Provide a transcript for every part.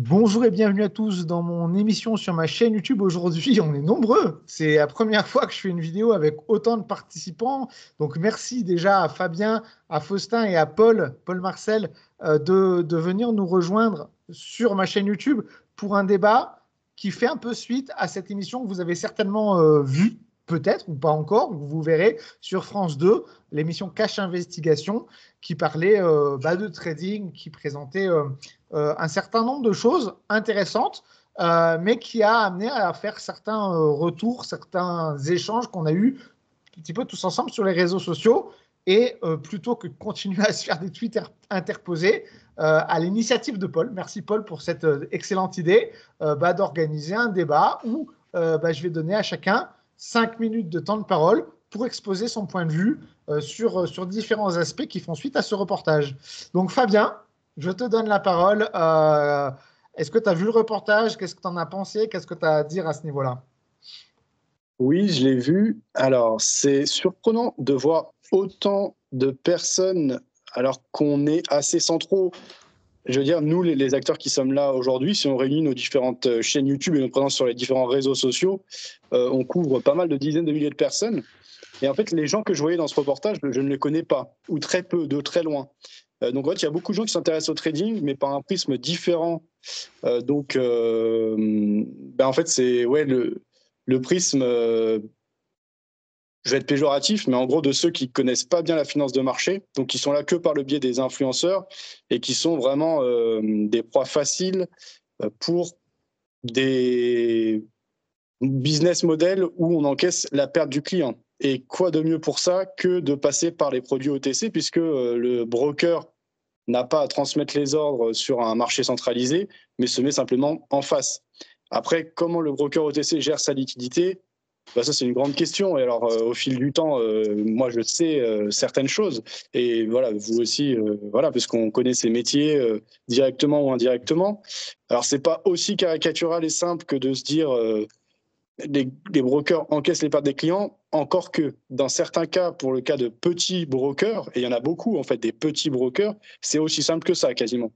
Bonjour et bienvenue à tous dans mon émission sur ma chaîne YouTube. Aujourd'hui, on est nombreux. C'est la première fois que je fais une vidéo avec autant de participants. Donc, merci déjà à Fabien, à Faustin et à Paul Marcel, de venir nous rejoindre sur ma chaîne YouTube pour un débat qui fait un peu suite à cette émission que vous avez certainement vue, peut-être ou pas encore, vous verrez, sur France 2, l'émission Cache Investigation, qui parlait de trading, qui présentait un certain nombre de choses intéressantes, mais qui a amené à faire certains retours, certains échanges qu'on a eus un petit peu tous ensemble sur les réseaux sociaux. Et plutôt que de continuer à se faire des tweets interposés, à l'initiative de Paul, merci Paul pour cette excellente idée, d'organiser un débat où je vais donner à chacun 5 minutes de temps de parole pour exposer son point de vue sur différents aspects qui font suite à ce reportage. Donc Fabien, je te donne la parole. Est-ce que tu as vu le reportage? Qu'est-ce que tu en as pensé? Qu'est-ce que tu as à dire à ce niveau-là? Oui, je l'ai vu. Alors, c'est surprenant de voir autant de personnes alors qu'on est assez centraux. Je veux dire, nous, les acteurs qui sommes là aujourd'hui, si on réunit nos différentes chaînes YouTube et notre présence sur les différents réseaux sociaux, on couvre pas mal de dizaines de milliers de personnes. Et en fait, les gens que je voyais dans ce reportage, je ne les connais pas, ou très peu, de très loin. Donc, en fait, il y a beaucoup de gens qui s'intéressent au trading, mais par un prisme différent. En fait, c'est le prisme, je vais être péjoratif, mais en gros de ceux qui connaissent pas bien la finance de marché, donc qui sont là que par le biais des influenceurs et qui sont vraiment des proies faciles pour des business models où on encaisse la perte du client. Et quoi de mieux pour ça que de passer par les produits OTC, puisque le broker n'a pas à transmettre les ordres sur un marché centralisé, mais se met simplement en face. Après, comment le broker OTC gère sa liquidité? Ça, c'est une grande question. Et alors, au fil du temps, moi, je sais certaines choses. Et voilà, vous aussi, voilà, parce qu'on connaît ces métiers directement ou indirectement. Alors, c'est pas aussi caricatural et simple que de se dire les brokers encaissent les pertes des clients, encore que dans certains cas, pour le cas de petits brokers, et il y en a beaucoup, en fait, des petits brokers, c'est aussi simple que ça, quasiment.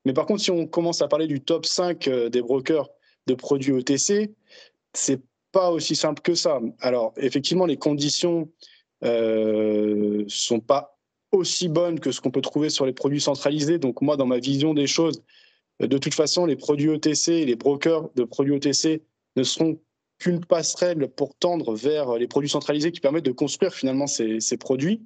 Mais par contre, si on commence à parler du top 5 des brokers de produits OTC, c'est pas aussi simple que ça. Alors, effectivement, les conditions sont pas aussi bonnes que ce qu'on peut trouver sur les produits centralisés. Donc, moi, dans ma vision des choses, de toute façon, les produits OTC et les brokers de produits OTC ne seront qu'une passerelle pour tendre vers les produits centralisés qui permettent de construire finalement ces produits.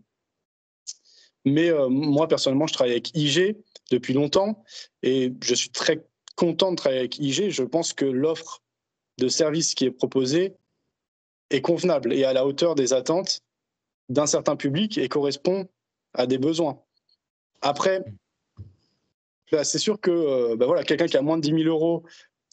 Mais moi, personnellement, je travaille avec IG depuis longtemps et je suis très content de travailler avec IG. Je pense que l'offre de service qui est proposée est convenable et à la hauteur des attentes d'un certain public et correspond à des besoins. Après, c'est sûr que voilà, quelqu'un qui a moins de 10 000 euros,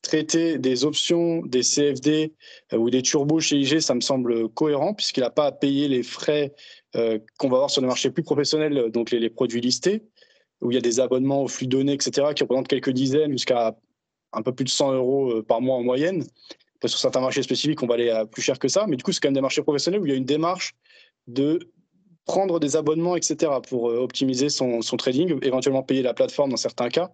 traiter des options, des CFD ou des turbos chez IG, ça me semble cohérent puisqu'il n'a pas à payer les frais qu'on va avoir sur des marchés plus professionnels, donc les produits listés, où il y a des abonnements au flux donné, etc., qui représentent quelques dizaines jusqu'à un peu plus de 100 euros par mois en moyenne. Sur certains marchés spécifiques, on va aller à plus cher que ça, mais du coup, c'est quand même des marchés professionnels où il y a une démarche de prendre des abonnements, etc., pour optimiser son trading, éventuellement payer la plateforme dans certains cas.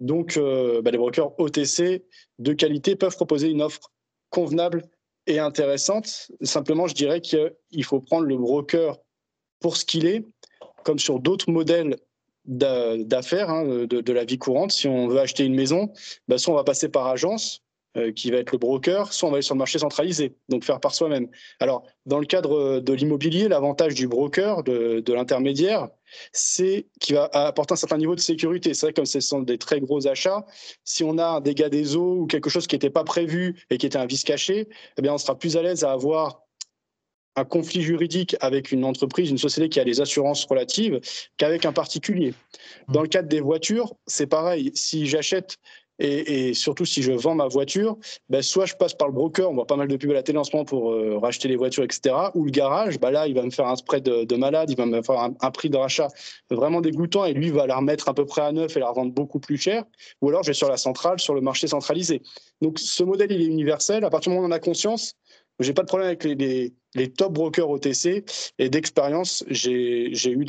Donc, les brokers OTC de qualité peuvent proposer une offre convenable et intéressante. Simplement, je dirais qu'il faut prendre le broker pour ce qu'il est, comme sur d'autres modèles d'affaires de la vie courante. Si on veut acheter une maison, soit on va passer par agence, qui va être le broker, soit on va aller sur le marché centralisé, donc faire par soi-même. Alors, dans le cadre de l'immobilier, l'avantage du broker, de l'intermédiaire, c'est qu'il va apporter un certain niveau de sécurité. C'est vrai, comme ce sont des très gros achats, si on a un dégât des eaux ou quelque chose qui n'était pas prévu et qui était un vice caché, eh bien, on sera plus à l'aise à avoir un conflit juridique avec une entreprise, une société qui a les assurances relatives, qu'avec un particulier. Dans le cadre des voitures, c'est pareil. Si j'achète et surtout si je vends ma voiture, soit je passe par le broker, on voit pas mal de pubs à la télé en ce moment pour racheter les voitures, etc. Ou le garage, là, il va me faire un spread de malade, il va me faire un prix de rachat vraiment dégoûtant et lui va la remettre à peu près à neuf et la revendre beaucoup plus cher. Ou alors je vais sur la centrale, sur le marché centralisé. Donc ce modèle, il est universel. À partir du moment où on en a conscience, j'ai pas de problème avec les top brokers OTC et d'expérience, j'ai eu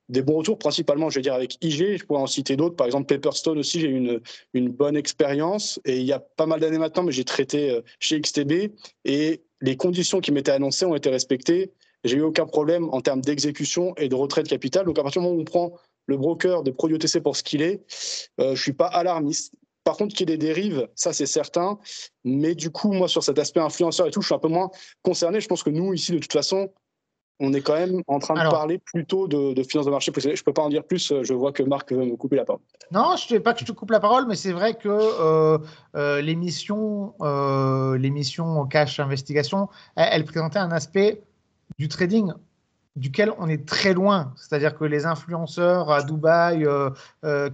des bons retours, principalement, je vais dire, avec IG. Je pourrais en citer d'autres. Par exemple, Paperstone aussi, j'ai eu une bonne expérience. Et il y a pas mal d'années maintenant, mais j'ai traité chez XTB. Et les conditions qui m'étaient annoncées ont été respectées. J'ai eu aucun problème en termes d'exécution et de retrait de capital. Donc, à partir du moment où on prend le broker des produits OTC pour ce qu'il est, je ne suis pas alarmiste. Par contre, qu'il y ait des dérives, ça c'est certain. Mais du coup, moi, sur cet aspect influenceur et tout, je suis un peu moins concerné. Je pense que nous, ici, de toute façon, on est quand même en train de parler plutôt de finances de marché. Je ne peux pas en dire plus. Je vois que Marc veut me couper la parole. Non, je ne veux pas que je te coupe la parole, mais c'est vrai que l'émission Cash Investigation, elle présentait un aspect du trading duquel on est très loin. C'est-à-dire que les influenceurs à Dubaï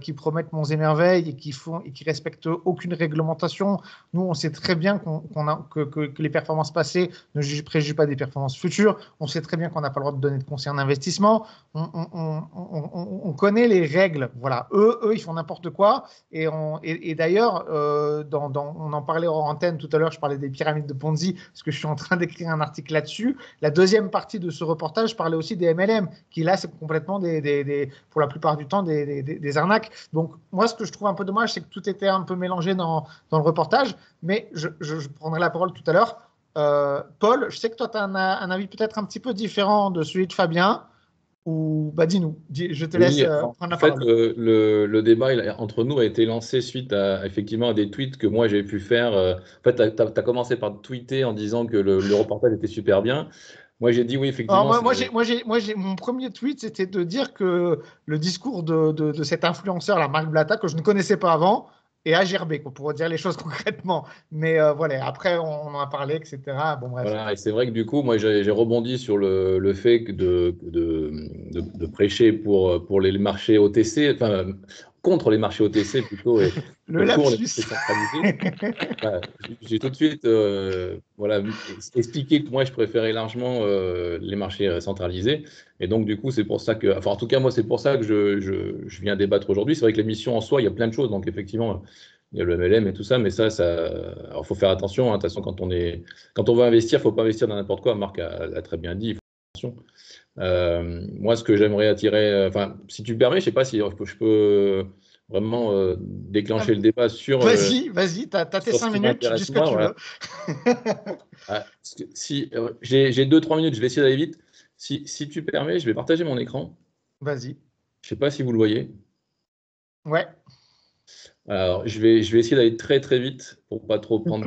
qui promettent monts et merveilles et qui respectent aucune réglementation, nous, on sait très bien que les performances passées ne préjugent pas des performances futures. On sait très bien qu'on n'a pas le droit de donner de conseils en investissement. On connaît les règles. Voilà. Eux, ils font n'importe quoi. Et d'ailleurs, on en parlait hors antenne tout à l'heure, je parlais des pyramides de Ponzi, parce que je suis en train d'écrire un article là-dessus. La deuxième partie de ce reportage parlait aussi des MLM, qui là, c'est complètement, pour la plupart du temps, des arnaques. Donc, moi, ce que je trouve un peu dommage, c'est que tout était un peu mélangé dans le reportage, mais je prendrai la parole tout à l'heure. Paul, je sais que toi, tu as un avis peut-être un petit peu différent de celui de Fabien, ou dis-nous, je te laisse prendre la parole. Le débat entre nous a été lancé suite effectivement à des tweets que moi j'ai pu faire. En fait, tu as commencé par tweeter en disant que le reportage était super bien. Moi, j'ai dit oui, effectivement. Alors, mon premier tweet, c'était de dire que le discours de cet influenceur, la Marc Blatta, que je ne connaissais pas avant, est à gerber, pour dire les choses concrètement. Mais voilà, après, on en a parlé, etc. Bon, bref. Voilà, et c'est vrai que du coup, moi, j'ai rebondi sur le fait de prêcher pour les marchés OTC, enfin, contre les marchés OTC plutôt, et le pour les lapsus. marchés centralisés. Voilà, j'ai tout de suite voilà, expliqué que moi, je préférais largement les marchés centralisés. Et donc, du coup, c'est pour ça que, enfin, en tout cas, moi, c'est pour ça que je viens débattre aujourd'hui. C'est vrai que l'émission en soi, il y a plein de choses. Donc, effectivement, il y a le MLM et tout ça, mais alors, faut faire attention. Hein, de toute façon, quand on veut investir, il ne faut pas investir dans n'importe quoi. Marc a très bien dit, il faut faire attention. Moi, ce que j'aimerais attirer, enfin, si tu me permets, je ne sais pas si je peux vraiment déclencher le débat sur. Vas-y, t'as tes 5 minutes, tu dis ce que tu veux. Si, j'ai 2-3 minutes, je vais essayer d'aller vite. Si tu permets, je vais partager mon écran. Vas-y. Je ne sais pas si vous le voyez. Ouais. Alors, je vais essayer d'aller très très vite pour pas trop prendre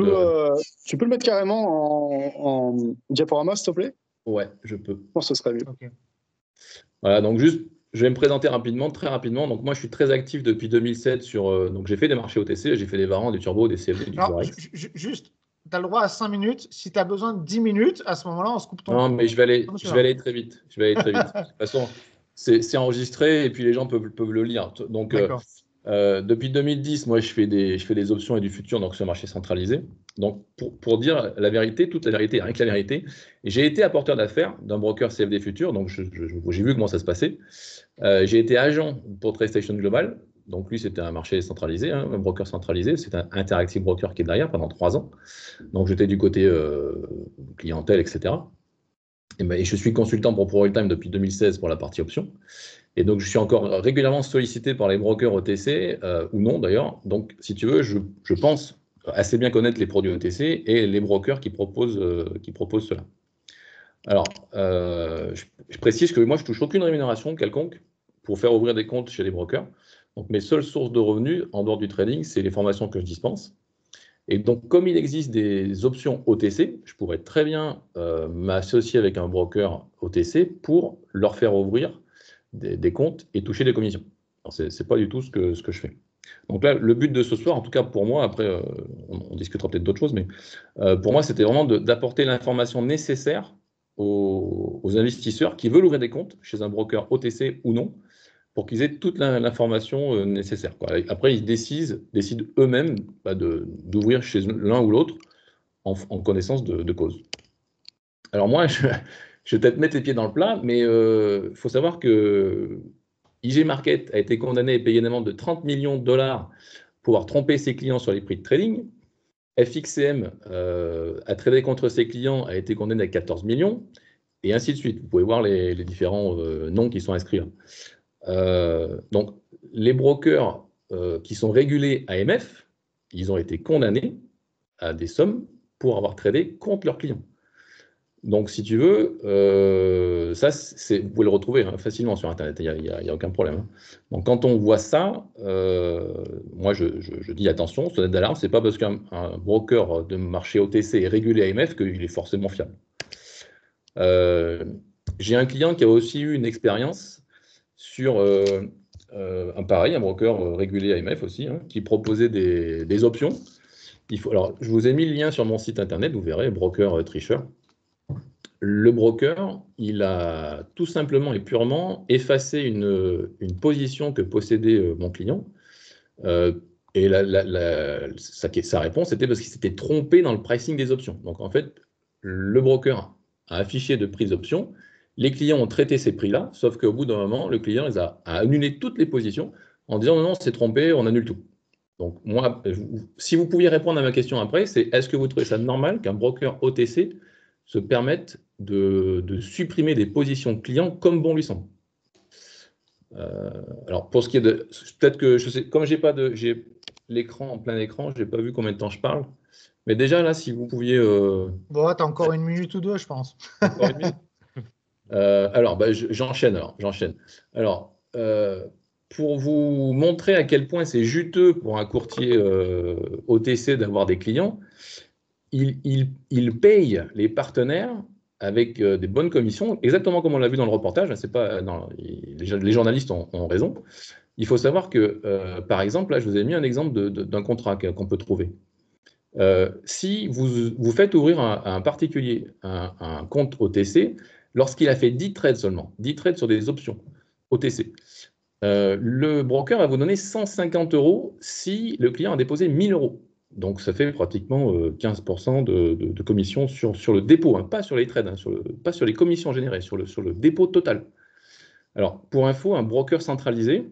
Tu peux le mettre carrément en diaporama, s'il te plaît? Ouais, je peux. Je pense que ce serait mieux. Okay. Voilà, donc juste, je vais me présenter rapidement, très rapidement. Donc moi, je suis très actif depuis 2007 sur. Donc j'ai fait des marchés OTC, j'ai fait des varants, des turbos, des CFD, du Forex. Juste, tu as le droit à 5 minutes. Si tu as besoin de 10 minutes, à ce moment-là, on se coupe ton. Non, mais je vais aller très vite. Je vais aller très vite. De toute façon, c'est enregistré et puis les gens peuvent le lire. Donc depuis 2010, moi, je fais des options et du futur, donc sur le marché centralisé. Donc, pour dire la vérité, toute la vérité, rien que la vérité, j'ai été apporteur d'affaires d'un broker CFD futur, donc j'ai vu comment ça se passait. J'ai été agent pour TradeStation Global, donc lui, c'était un marché centralisé, hein, un broker centralisé, c'est un Interactive Broker qui est derrière pendant 3 ans. Donc, j'étais du côté clientèle, etc. Et je suis consultant pour ProRealTime depuis 2016 pour la partie options. Et donc, je suis encore régulièrement sollicité par les brokers OTC, ou non d'ailleurs. Donc, si tu veux, je pense assez bien connaître les produits OTC et les brokers qui proposent cela. Alors, je précise que moi, je ne touche aucune rémunération quelconque pour faire ouvrir des comptes chez les brokers. Donc, mes seules sources de revenus en dehors du trading, c'est les formations que je dispense. Et donc, comme il existe des options OTC, je pourrais très bien m'associer avec un broker OTC pour leur faire ouvrir des comptes et toucher des commissions. Ce n'est pas du tout ce que je fais. Donc là, le but de ce soir, en tout cas pour moi, après on discutera peut-être d'autres choses, mais pour moi, c'était vraiment d'apporter l'information nécessaire aux investisseurs qui veulent ouvrir des comptes chez un broker OTC ou non, pour qu'ils aient toute l'information nécessaire, quoi. Après, ils décident eux-mêmes d'ouvrir chez l'un ou l'autre en connaissance de cause. Alors moi, je vais peut-être mettre les pieds dans le plat, mais il faut savoir que IG Market a été condamné et payé une amende de 30 millions de dollars pour avoir trompé ses clients sur les prix de trading. FXCM a tradé contre ses clients, a été condamné à 14 millions. et ainsi de suite. Vous pouvez voir les différents noms qui sont inscrits là. Donc, les brokers qui sont régulés AMF, ils ont été condamnés à des sommes pour avoir tradé contre leurs clients. Donc, si tu veux, ça, vous pouvez le retrouver facilement sur Internet, il n'y a aucun problème. Donc, quand on voit ça, moi, je dis attention, sonnette d'alarme, ce n'est pas parce qu'un broker de marché OTC est régulé AMF qu'il est forcément fiable. J'ai un client qui a aussi eu une expérience sur un broker régulé AMF aussi, qui proposait des options. Alors, je vous ai mis le lien sur mon site Internet, vous verrez, broker tricheur. Le broker, il a tout simplement et purement effacé une position que possédait mon client. Et sa réponse était parce qu'il s'était trompé dans le pricing des options. Donc en fait, le broker a affiché de prix d'options. Les clients ont traité ces prix-là, sauf qu'au bout d'un moment, le client a annulé toutes les positions en disant non, c'est trompé, on annule tout. Donc moi, si vous pouviez répondre à ma question après, c'est est-ce que vous trouvez ça normal qu'un broker OTC se permette de supprimer des positions clients comme bon lui semble? Alors pour ce qui est de, peut-être que je sais, comme j'ai l'écran en plein écran, je n'ai pas vu combien de temps je parle, mais déjà là, si vous pouviez. Bon, tu as encore une minute ou deux, je pense. Encore une minute. Alors, j'enchaîne. Alors, pour vous montrer à quel point c'est juteux pour un courtier OTC d'avoir des clients, il paye les partenaires avec des bonnes commissions, exactement comme on l'a vu dans le reportage. C'est pas, non, les journalistes ont raison. Il faut savoir que, par exemple, là, je vous ai mis un exemple d'un contrat qu'on peut trouver. Si vous faites ouvrir à un particulier un compte OTC, lorsqu'il a fait 10 trades seulement, 10 trades sur des options OTC, le broker va vous donner 150 € si le client a déposé 1000 €. Donc, ça fait pratiquement 15% de commission sur le dépôt, pas sur les trades, pas sur les commissions générées, sur le dépôt total. Alors, pour info, un broker centralisé,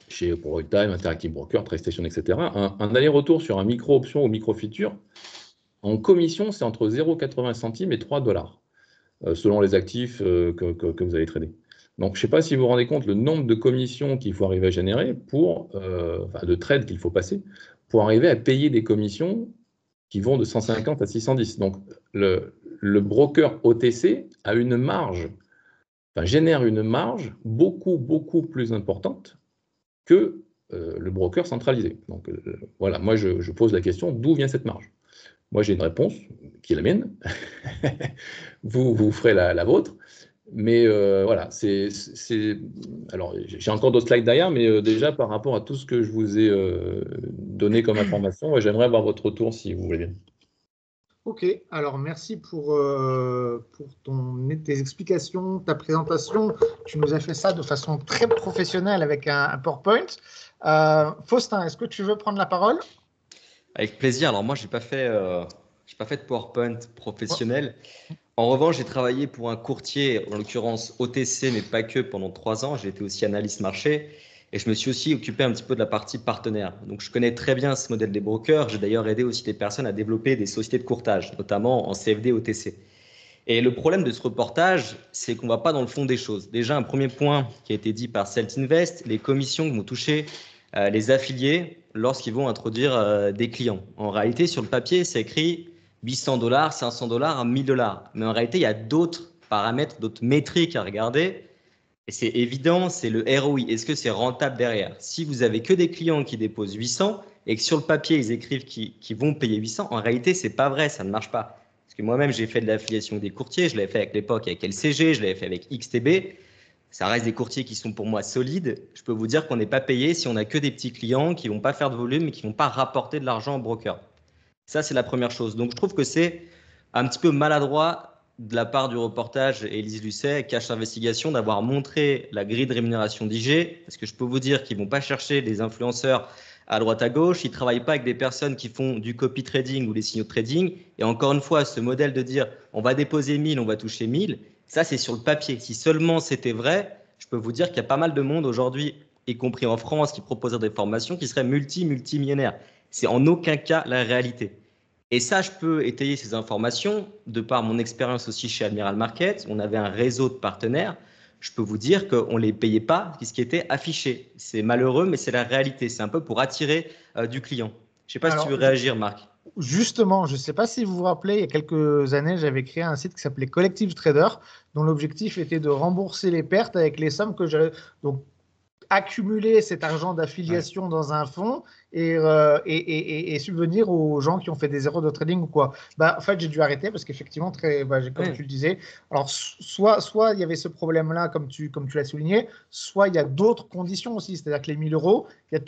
chez ProRoytime, Interactive Broker, TradeStation, etc., un aller-retour sur un micro-option ou micro-futur, en commission, c'est entre 0,80 centimes et 3 $, selon les actifs que vous allez trader. Donc, je ne sais pas si vous vous rendez compte le nombre de commissions qu'il faut arriver à générer de trades qu'il faut passer pour arriver à payer des commissions qui vont de 150 à 610. Donc, le broker OTC a une marge, génère une marge beaucoup, beaucoup plus importante que le broker centralisé. Donc, voilà, moi, je pose la question, d'où vient cette marge? Moi, j'ai une réponse qui est la mienne. vous ferez la vôtre. Mais voilà, alors j'ai encore d'autres slides derrière, mais déjà par rapport à tout ce que je vous ai donné comme information, j'aimerais avoir votre retour si vous voulez bien. Ok, alors merci pour tes explications, ta présentation. Tu nous as fait ça de façon très professionnelle avec un PowerPoint. Faustin, est-ce que tu veux prendre la parole? Avec plaisir. Alors moi, j'ai pas fait de PowerPoint professionnel. En revanche, j'ai travaillé pour un courtier, en l'occurrence OTC, mais pas que, pendant 3 ans. J'ai été aussi analyste marché et je me suis aussi occupé un petit peu de la partie partenaire. Donc, je connais très bien ce modèle des brokers. J'ai d'ailleurs aidé aussi des personnes à développer des sociétés de courtage, notamment en CFD OTC. Et le problème de ce reportage, c'est qu'on ne va pas dans le fond des choses. Déjà, un premier point qui a été dit par Celtinvest, les commissions que vont toucher les affiliés lorsqu'ils vont introduire des clients. En réalité, sur le papier, c'est écrit 800 $, 500 $, 1000 $. Mais en réalité, il y a d'autres paramètres, d'autres métriques à regarder. Et c'est évident, c'est le ROI. Est-ce que c'est rentable derrière? Si vous avez que des clients qui déposent 800 et que sur le papier, ils écrivent qu'ils vont payer 800, en réalité, ce n'est pas vrai, ça ne marche pas. Parce que moi-même, j'ai fait de l'affiliation des courtiers. Je l'avais fait à l'époque avec LCG, je l'avais fait avec XTB. Ça reste des courtiers qui sont pour moi solides. Je peux vous dire qu'on n'est pas payé si on n'a que des petits clients qui ne vont pas faire de volume et qui ne vont pas rapporter de l'argent au broker. Ça, c'est la première chose. Donc, je trouve que c'est un petit peu maladroit de la part du reportage Élise Lucet, Cash Investigation, d'avoir montré la grille de rémunération d'IG, parce que je peux vous dire qu'ils ne vont pas chercher des influenceurs à droite à gauche, ils ne travaillent pas avec des personnes qui font du copy trading ou des signaux de trading. Et encore une fois, ce modèle de dire on va déposer 1000, on va toucher 1000, ça, c'est sur le papier. Si seulement c'était vrai, je peux vous dire qu'il y a pas mal de monde aujourd'hui, y compris en France, qui proposerait des formations qui seraient multimillionnaires. C'est en aucun cas la réalité. Et ça, je peux étayer ces informations de par mon expérience aussi chez Admiral Market. On avait un réseau de partenaires. Je peux vous dire qu'on ne les payait pas ce qui était affiché. C'est malheureux, mais c'est la réalité. C'est un peu pour attirer du client. Je ne sais pas si tu veux réagir, Marc. Justement, je ne sais pas si vous vous rappelez, il y a quelques années, j'avais créé un site qui s'appelait Collective Trader, dont l'objectif était de rembourser les pertes avec les sommes que j'avais. Donc, accumuler cet argent d'affiliation dans un fonds et subvenir aux gens qui ont fait des erreurs de trading ou quoi. En fait, j'ai dû arrêter parce qu'effectivement, comme tu le disais, alors soit il y avait ce problème-là, comme tu l'as souligné, soit il y a d'autres conditions aussi. C'est-à-dire que les 1 000 euros, il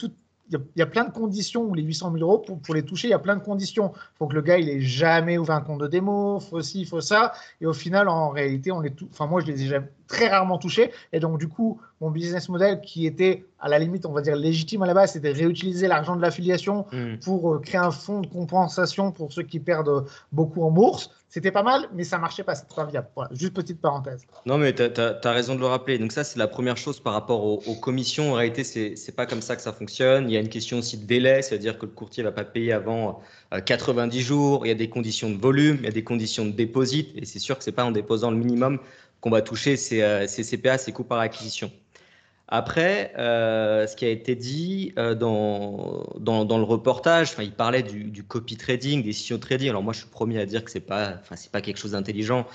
y a plein de conditions, ou les 800 000 euros, pour les toucher, il y a plein de conditions. Il faut que le gars, il ait jamais ouvert un compte de démo, il faut ci, il faut ça. Et au final, en réalité, moi, je les ai très rarement touchés. Et donc, du coup, mon business model qui était, à la limite, on va dire légitime à la base, c'était de réutiliser l'argent de l'affiliation pour créer un fonds de compensation pour ceux qui perdent beaucoup en bourse. C'était pas mal, mais ça marchait pas, c'était pas viable. Voilà, juste petite parenthèse. Non, mais tu as raison de le rappeler. Donc ça, c'est la première chose par rapport aux commissions. En réalité, c'est pas comme ça que ça fonctionne. Il y a une question aussi de délai, c'est-à-dire que le courtier va pas payer avant 90 jours. Il y a des conditions de volume, il y a des conditions de dépôt. Et c'est sûr que c'est pas en déposant le minimum qu'on va toucher ces CPA, ces coûts par acquisition. Après, ce qui a été dit dans le reportage, il parlait du copy trading, des signaux trading. Alors moi, je suis le premier à dire que c'est pas quelque chose d'intelligent.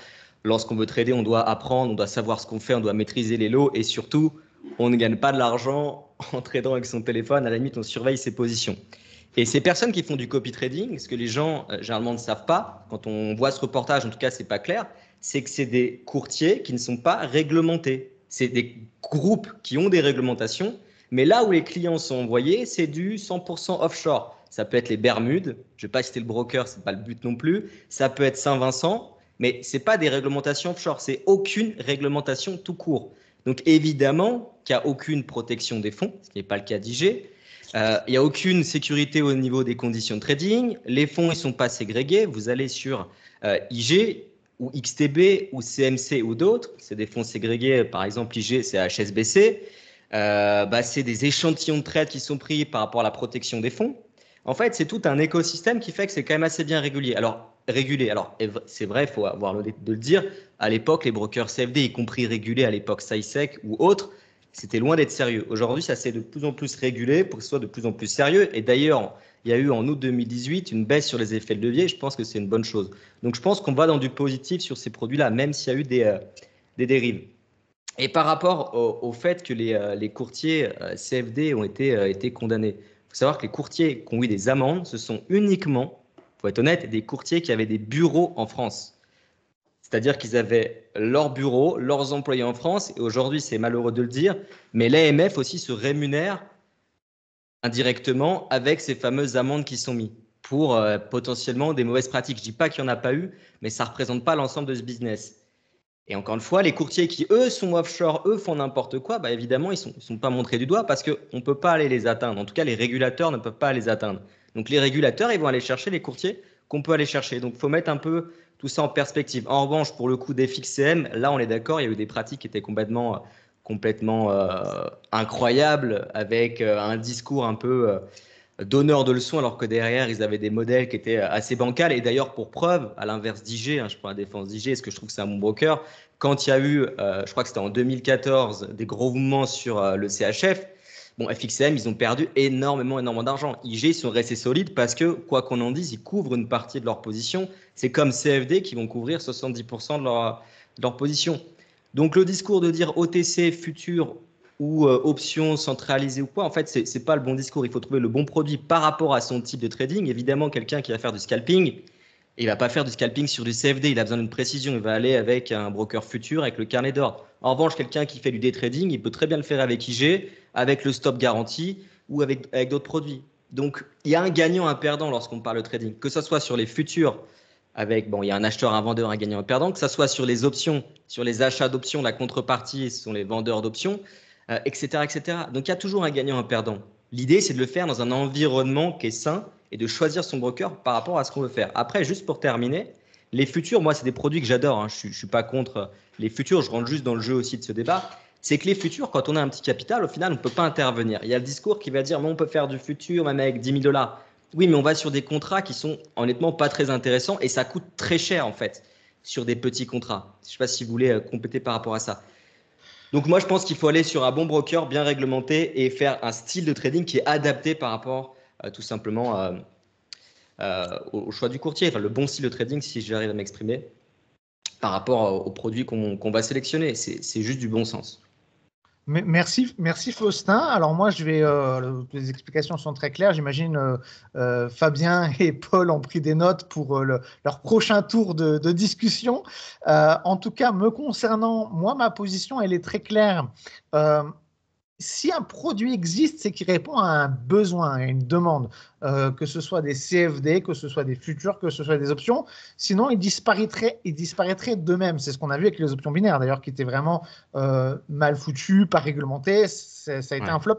Lorsqu'on veut trader, on doit apprendre, on doit savoir ce qu'on fait, on doit maîtriser les lots et surtout, on ne gagne pas de l'argent en tradant avec son téléphone. À la limite, on surveille ses positions. Et ces personnes qui font du copy trading, ce que les gens généralement ne savent pas, quand on voit ce reportage, en tout cas, c'est pas clair, c'est que c'est des courtiers qui ne sont pas réglementés. C'est des groupes qui ont des réglementations, mais là où les clients sont envoyés, c'est du 100% offshore. Ça peut être les Bermudes, je ne vais pas citer le broker, ce n'est pas le but non plus. Ça peut être Saint-Vincent, mais ce n'est pas des réglementations offshore, c'est aucune réglementation tout court. Donc évidemment qu'il n'y a aucune protection des fonds, ce qui n'est pas le cas d'IG. Il n'y a aucune sécurité au niveau des conditions de trading. Les fonds, ils ne sont pas ségrégés. Vous allez sur IG, ou XTB, ou CMC, ou d'autres. C'est des fonds ségrégés, par exemple, IG, c'est HSBC. C'est des échantillons de trades qui sont pris par rapport à la protection des fonds. En fait, c'est tout un écosystème qui fait que c'est quand même assez bien régulé. Alors, c'est vrai, il faut avoir de le dire. À l'époque, les brokers CFD, y compris régulés à l'époque SciSec ou autres, c'était loin d'être sérieux. Aujourd'hui, ça s'est de plus en plus régulé pour que ce soit de plus en plus sérieux. Et d'ailleurs, il y a eu en août 2018 une baisse sur les effets de levier. Je pense que c'est une bonne chose. Donc, je pense qu'on va dans du positif sur ces produits-là, même s'il y a eu des dérives. Et par rapport au fait que les courtiers CFD ont été condamnés, il faut savoir que les courtiers qui ont eu des amendes, ce sont uniquement, il faut être honnête, des courtiers qui avaient des bureaux en France. C'est-à-dire qu'ils avaient leurs bureaux, leurs employés en France. Et aujourd'hui, c'est malheureux de le dire, mais l'AMF aussi se rémunère indirectement avec ces fameuses amendes qui sont mises pour potentiellement des mauvaises pratiques. Je ne dis pas qu'il n'y en a pas eu, mais ça ne représente pas l'ensemble de ce business. Et encore une fois, les courtiers qui, eux, sont offshore, eux, font n'importe quoi, évidemment, ils ne sont pas montrés du doigt parce qu'on ne peut pas aller les atteindre. En tout cas, les régulateurs ne peuvent pas les atteindre. Donc, les régulateurs, ils vont aller chercher les courtiers qu'on peut aller chercher. Donc, il faut mettre un peu tout ça en perspective. En revanche, pour le coup des FXCM, là, on est d'accord, il y a eu des pratiques qui étaient complètement incroyables avec un discours un peu donneur de leçons, alors que derrière, ils avaient des modèles qui étaient assez bancals. Et d'ailleurs, pour preuve, à l'inverse d'IG, je prends la défense d'IG, est-ce que je trouve que c'est un bon broker, quand il y a eu, je crois que c'était en 2014, des gros mouvements sur le CHF, FXM, ils ont perdu énormément d'argent. IG, ils sont restés solides parce que, quoi qu'on en dise, ils couvrent une partie de leur position. C'est comme CFD qui vont couvrir 70% de leur position. Donc, le discours de dire OTC, futur ou options centralisées ou quoi, en fait, ce n'est pas le bon discours. Il faut trouver le bon produit par rapport à son type de trading. Évidemment, quelqu'un qui va faire du scalping, il ne va pas faire du scalping sur du CFD. Il a besoin d'une précision. Il va aller avec un broker futur, avec le carnet d'ordre. En revanche, quelqu'un qui fait du day trading, il peut très bien le faire avec IG, avec le stop garanti ou avec d'autres produits. Donc, il y a un gagnant, un perdant lorsqu'on parle de trading, que ce soit sur les futurs, avec, il y a un acheteur, un vendeur, un gagnant, un perdant, que ce soit sur les options, sur les achats d'options, la contrepartie, ce sont les vendeurs d'options, etc., etc. Donc, il y a toujours un gagnant, un perdant. L'idée, c'est de le faire dans un environnement qui est sain et de choisir son broker par rapport à ce qu'on veut faire. Après, juste pour terminer, les futurs, moi, c'est des produits que j'adore. Je ne suis pas contre les futurs. Je rentre juste dans le jeu aussi de ce débat. C'est que les futurs, quand on a un petit capital, au final, on ne peut pas intervenir. Il y a le discours qui va dire, on peut faire du futur même avec 10 000 $. Oui, mais on va sur des contrats qui sont honnêtement pas très intéressants et ça coûte très cher en fait sur des petits contrats. Je ne sais pas si vous voulez compléter par rapport à ça. Donc moi, je pense qu'il faut aller sur un bon broker bien réglementé et faire un style de trading qui est adapté par rapport tout simplement au choix du courtier. Enfin, le bon style de trading, si j'arrive à m'exprimer, par rapport aux produits qu'on va sélectionner. C'est juste du bon sens. Merci Faustin. Alors moi, les explications sont très claires. J'imagine Fabien et Paul ont pris des notes pour leur prochain tour de discussion. En tout cas, me concernant, moi, ma position, elle est très claire. Si un produit existe, c'est qu'il répond à un besoin, à une demande, que ce soit des CFD, que ce soit des futurs, que ce soit des options. Sinon, ils disparaîtraient d'eux-mêmes. C'est ce qu'on a vu avec les options binaires, d'ailleurs, qui étaient vraiment mal foutues, pas réglementées. Ça a été un flop.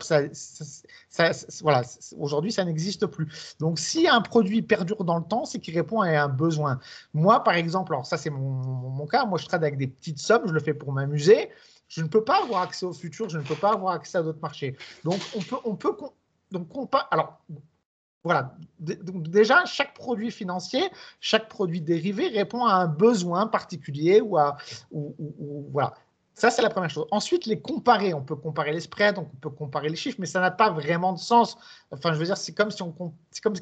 Voilà, aujourd'hui, ça n'existe plus. Donc, si un produit perdure dans le temps, c'est qu'il répond à un besoin. Moi, par exemple, alors ça, c'est mon cas. Moi, je trade avec des petites sommes. Je le fais pour m'amuser. Je ne peux pas avoir accès au futur, je ne peux pas avoir accès à d'autres marchés. Donc, alors, voilà. Donc, déjà, chaque produit financier, chaque produit dérivé répond à un besoin particulier voilà. Ça, c'est la première chose. Ensuite, les comparer. On peut comparer les spreads, on peut comparer les chiffres, mais ça n'a pas vraiment de sens. Enfin, je veux dire, c'est comme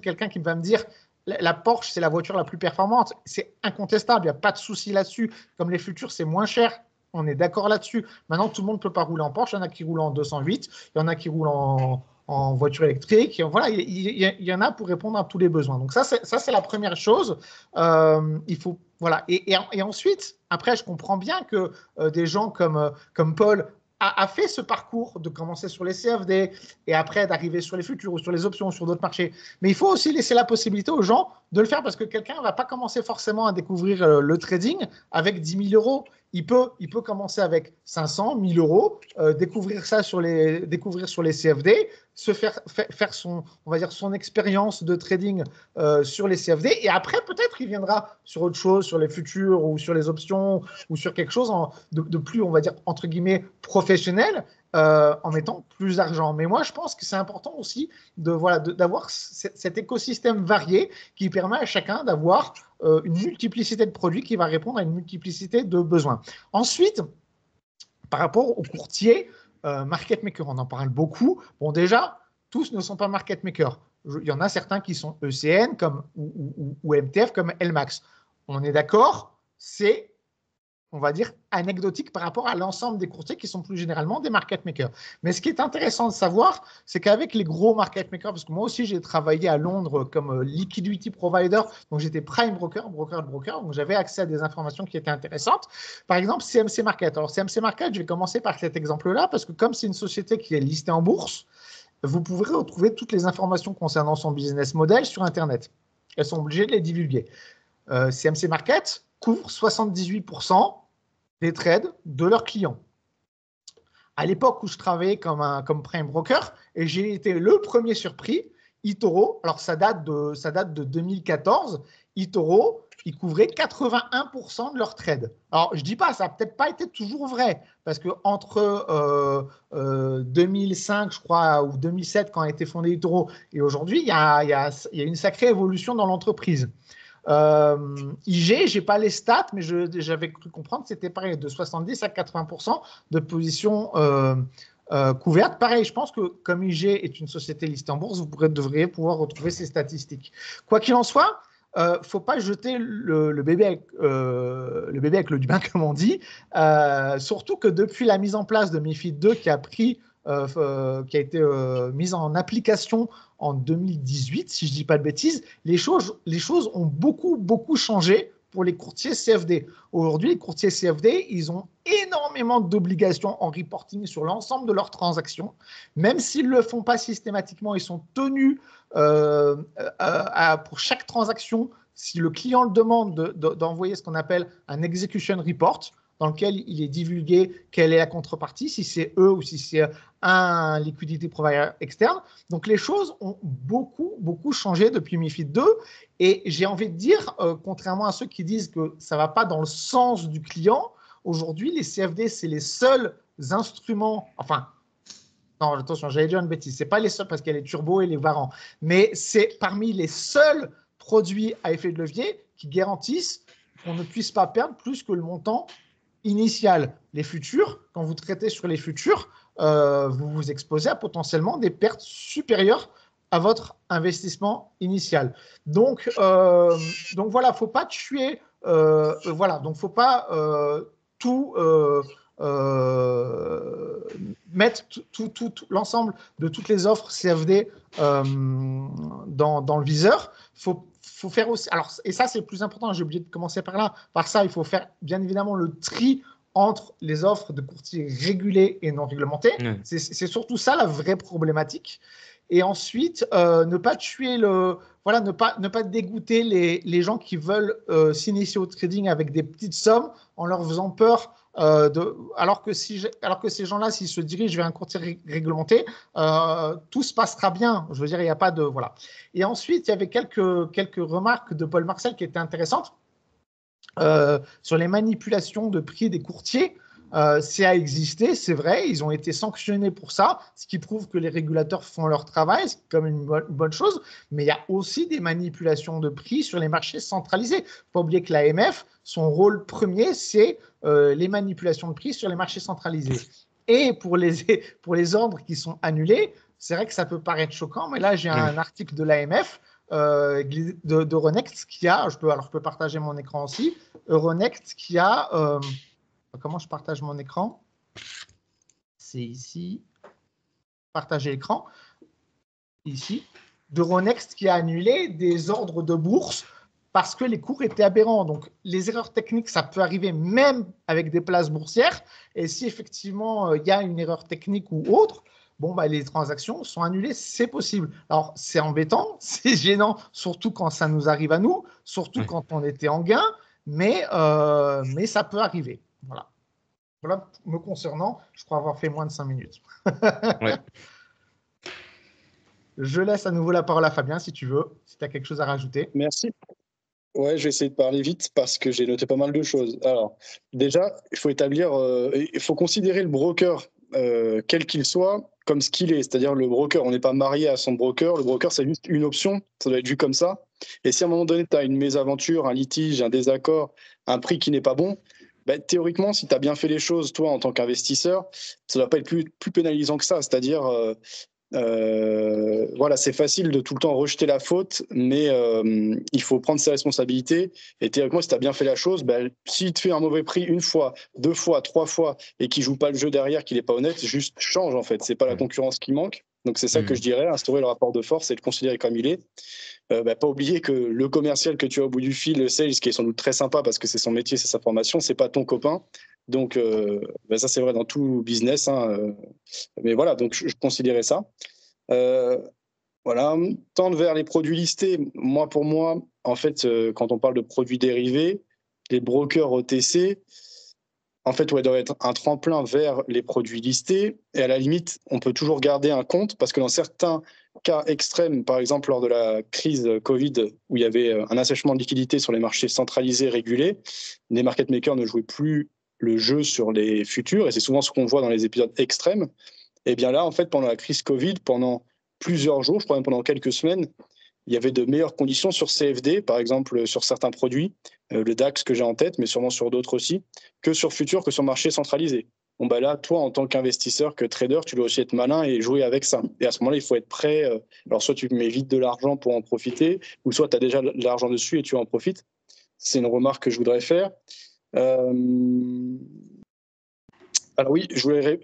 quelqu'un qui va me dire la Porsche, c'est la voiture la plus performante. C'est incontestable, il n'y a pas de souci là-dessus. Comme les futurs, c'est moins cher. On est d'accord là-dessus. Maintenant, tout le monde ne peut pas rouler en Porsche. Il y en a qui roulent en 208, il y en a qui roulent en voiture électrique. Voilà, il y en a pour répondre à tous les besoins. Donc ça, c'est la première chose. Il faut, voilà. Et ensuite, après, je comprends bien que des gens comme Paul a fait ce parcours de commencer sur les CFD et après d'arriver sur les futurs ou sur les options ou sur d'autres marchés. Mais il faut aussi laisser la possibilité aux gens de le faire parce que quelqu'un ne va pas commencer forcément à découvrir le trading avec 10 000 euros. Il peut commencer avec 500, 1000 euros, découvrir sur les CFD, faire son expérience de trading sur les CFD et après peut-être il viendra sur autre chose, sur les futurs ou sur les options ou sur quelque chose de plus, on va dire, entre guillemets, professionnel en mettant plus d'argent. Mais moi, je pense que c'est important aussi d'avoir cet écosystème varié qui permet à chacun d'avoir une multiplicité de produits qui va répondre à une multiplicité de besoins. Ensuite, par rapport aux courtiers, market makers, on en parle beaucoup. Bon, déjà, tous ne sont pas market makers. Il y en a certains qui sont ECN ou MTF comme LMAX. On est d'accord, c'est, on va dire, anecdotique par rapport à l'ensemble des courtiers qui sont plus généralement des market makers. Mais ce qui est intéressant de savoir, c'est qu'avec les gros market makers, parce que moi aussi j'ai travaillé à Londres comme liquidity provider, donc j'étais prime broker, donc j'avais accès à des informations qui étaient intéressantes. Par exemple, CMC Market. Alors CMC Market, je vais commencer par cet exemple-là, parce que comme c'est une société qui est listée en bourse, vous pourrez retrouver toutes les informations concernant son business model sur Internet. Elles sont obligées de les divulguer. CMC Market couvre 78% des trades de leurs clients. À l'époque où je travaillais comme prime broker, et j'ai été le premier surpris, eToro, alors ça date de 2014, eToro, ils couvraient 81% de leurs trades. Alors, je ne dis pas, ça n'a peut-être pas été toujours vrai, parce qu'entre 2005, je crois, ou 2007, quand a été fondé eToro, et aujourd'hui, il y a une sacrée évolution dans l'entreprise. IG, je n'ai pas les stats, mais j'avais cru comprendre que c'était pareil, de 70 à 80% de positions couvertes. Pareil, je pense que comme IG est une société listée en bourse, vous devriez pouvoir retrouver ces statistiques. Quoi qu'il en soit, il ne faut pas jeter le bébé avec le bain, comme on dit. Surtout que depuis la mise en place de MiFID 2 qui a été mise en application en 2018, si je ne dis pas de bêtises, les choses ont beaucoup changé pour les courtiers CFD. Aujourd'hui, les courtiers CFD, ils ont énormément d'obligations en reporting sur l'ensemble de leurs transactions. Même s'ils ne le font pas systématiquement, ils sont tenus pour chaque transaction, si le client le demande, d'envoyer ce qu'on appelle un execution report, dans lequel il est divulgué quelle est la contrepartie, si c'est eux ou si c'est un liquidity provider externe. Donc, les choses ont beaucoup changé depuis MiFID 2. Et j'ai envie de dire, contrairement à ceux qui disent que ça ne va pas dans le sens du client, aujourd'hui, les CFD, c'est les seuls instruments, enfin, Non, attention, j'allais dire une bêtise. C'est pas les seuls parce qu'il y a les turbos et les varants, mais c'est parmi les seuls produits à effet de levier qui garantissent qu'on ne puisse pas perdre plus que le montant initial. Les futurs, quand vous traitez sur les futurs, vous vous exposez à potentiellement des pertes supérieures à votre investissement initial. Donc voilà, faut pas tuer. Voilà, donc faut pas tout mettre tout l'ensemble de toutes les offres CFD dans le viseur. Faut faire aussi. Alors, et ça, c'est le plus important. J'ai oublié de commencer par là. Par ça, il faut faire bien évidemment le tri entre les offres de courtiers régulés et non réglementés. C'est surtout ça la vraie problématique. Et ensuite, ne pas tuer voilà, ne pas dégoûter les gens qui veulent s'initier au trading avec des petites sommes en leur faisant peur. Alors que ces gens-là, s'ils se dirigent vers un courtier réglementé, tout se passera bien. Je veux dire, il n'y a pas de voilà. Et ensuite, il y avait quelques remarques de Paul Marcel qui étaient intéressantes sur les manipulations de prix des courtiers. Ça a existé, c'est vrai, ils ont été sanctionnés pour ça, ce qui prouve que les régulateurs font leur travail, c'est comme une bonne chose, mais il y a aussi des manipulations de prix sur les marchés centralisés. Il ne faut pas oublier que l'AMF, son rôle premier, c'est les manipulations de prix sur les marchés centralisés. Et pour les ordres qui sont annulés, c'est vrai que ça peut paraître choquant, mais là, j'ai un article de l'AMF d'Euronext qui a, je peux partager mon écran aussi, Euronext qui a... comment je partage mon écran? C'est ici. Partager l'écran. Ici. D'Euronext qui a annulé des ordres de bourse parce que les cours étaient aberrants. Donc, les erreurs techniques, ça peut arriver même avec des places boursières. Et si effectivement, il y a une erreur technique ou autre, bon, bah, les transactions sont annulées, c'est possible. Alors, c'est embêtant, c'est gênant, surtout quand ça nous arrive à nous, surtout quand on était en gain, mais ça peut arriver. Voilà. Voilà, me concernant, je crois avoir fait moins de 5 minutes. Ouais. Je laisse à nouveau la parole à Fabien, si tu veux, si tu as quelque chose à rajouter. Merci. Ouais, je vais essayer de parler vite parce que j'ai noté pas mal de choses. Alors, déjà, il faut considérer le broker, quel qu'il soit, comme ce qu'il est. C'est-à-dire le broker, on n'est pas marié à son broker. Le broker, c'est juste une option. Ça doit être vu comme ça. Et si à un moment donné, tu as une mésaventure, un litige, un désaccord, un prix qui n'est pas bon, bah, théoriquement, si tu as bien fait les choses, toi, en tant qu'investisseur, ça ne doit pas être plus pénalisant que ça. C'est-à-dire, voilà, c'est facile de tout le temps rejeter la faute, mais il faut prendre ses responsabilités. Et théoriquement, si tu as bien fait la chose, bah, s'il te fait un mauvais prix une fois, 2 fois, 3 fois, et qu'il ne joue pas le jeu derrière, qu'il n'est pas honnête, juste change en fait. Ce n'est pas la concurrence qui manque. Donc c'est ça que je dirais, instaurer le rapport de force et le considérer comme il est. Pas oublier que le commercial que tu as au bout du fil, le sales, qui est sans doute très sympa parce que c'est son métier, c'est sa formation, c'est pas ton copain. Donc ça c'est vrai dans tout business, hein, mais voilà, donc je considérais ça. Voilà, tendre vers les produits listés. Pour moi, en fait, quand on parle de produits dérivés, les brokers OTC, en fait, doit être un tremplin vers les produits listés. Et à la limite, on peut toujours garder un compte parce que dans certains cas extrêmes, par exemple lors de la crise Covid, où il y avait un assèchement de liquidités sur les marchés centralisés régulés, les market makers ne jouaient plus le jeu sur les futurs. Et c'est souvent ce qu'on voit dans les épisodes extrêmes. Et bien là, en fait, pendant la crise Covid, pendant plusieurs jours, je crois même pendant quelques semaines, il y avait de meilleures conditions sur CFD, par exemple sur certains produits, le DAX que j'ai en tête, mais sûrement sur d'autres aussi, que sur futurs, que sur marché centralisé. Bon, bah là, toi, en tant qu'investisseur, que trader, tu dois aussi être malin et jouer avec ça. Et à ce moment-là, il faut être prêt. Alors, soit tu mets vite de l'argent pour en profiter, ou soit tu as déjà de l'argent dessus et tu en profites. C'est une remarque que je voudrais faire. Alors oui, je voulais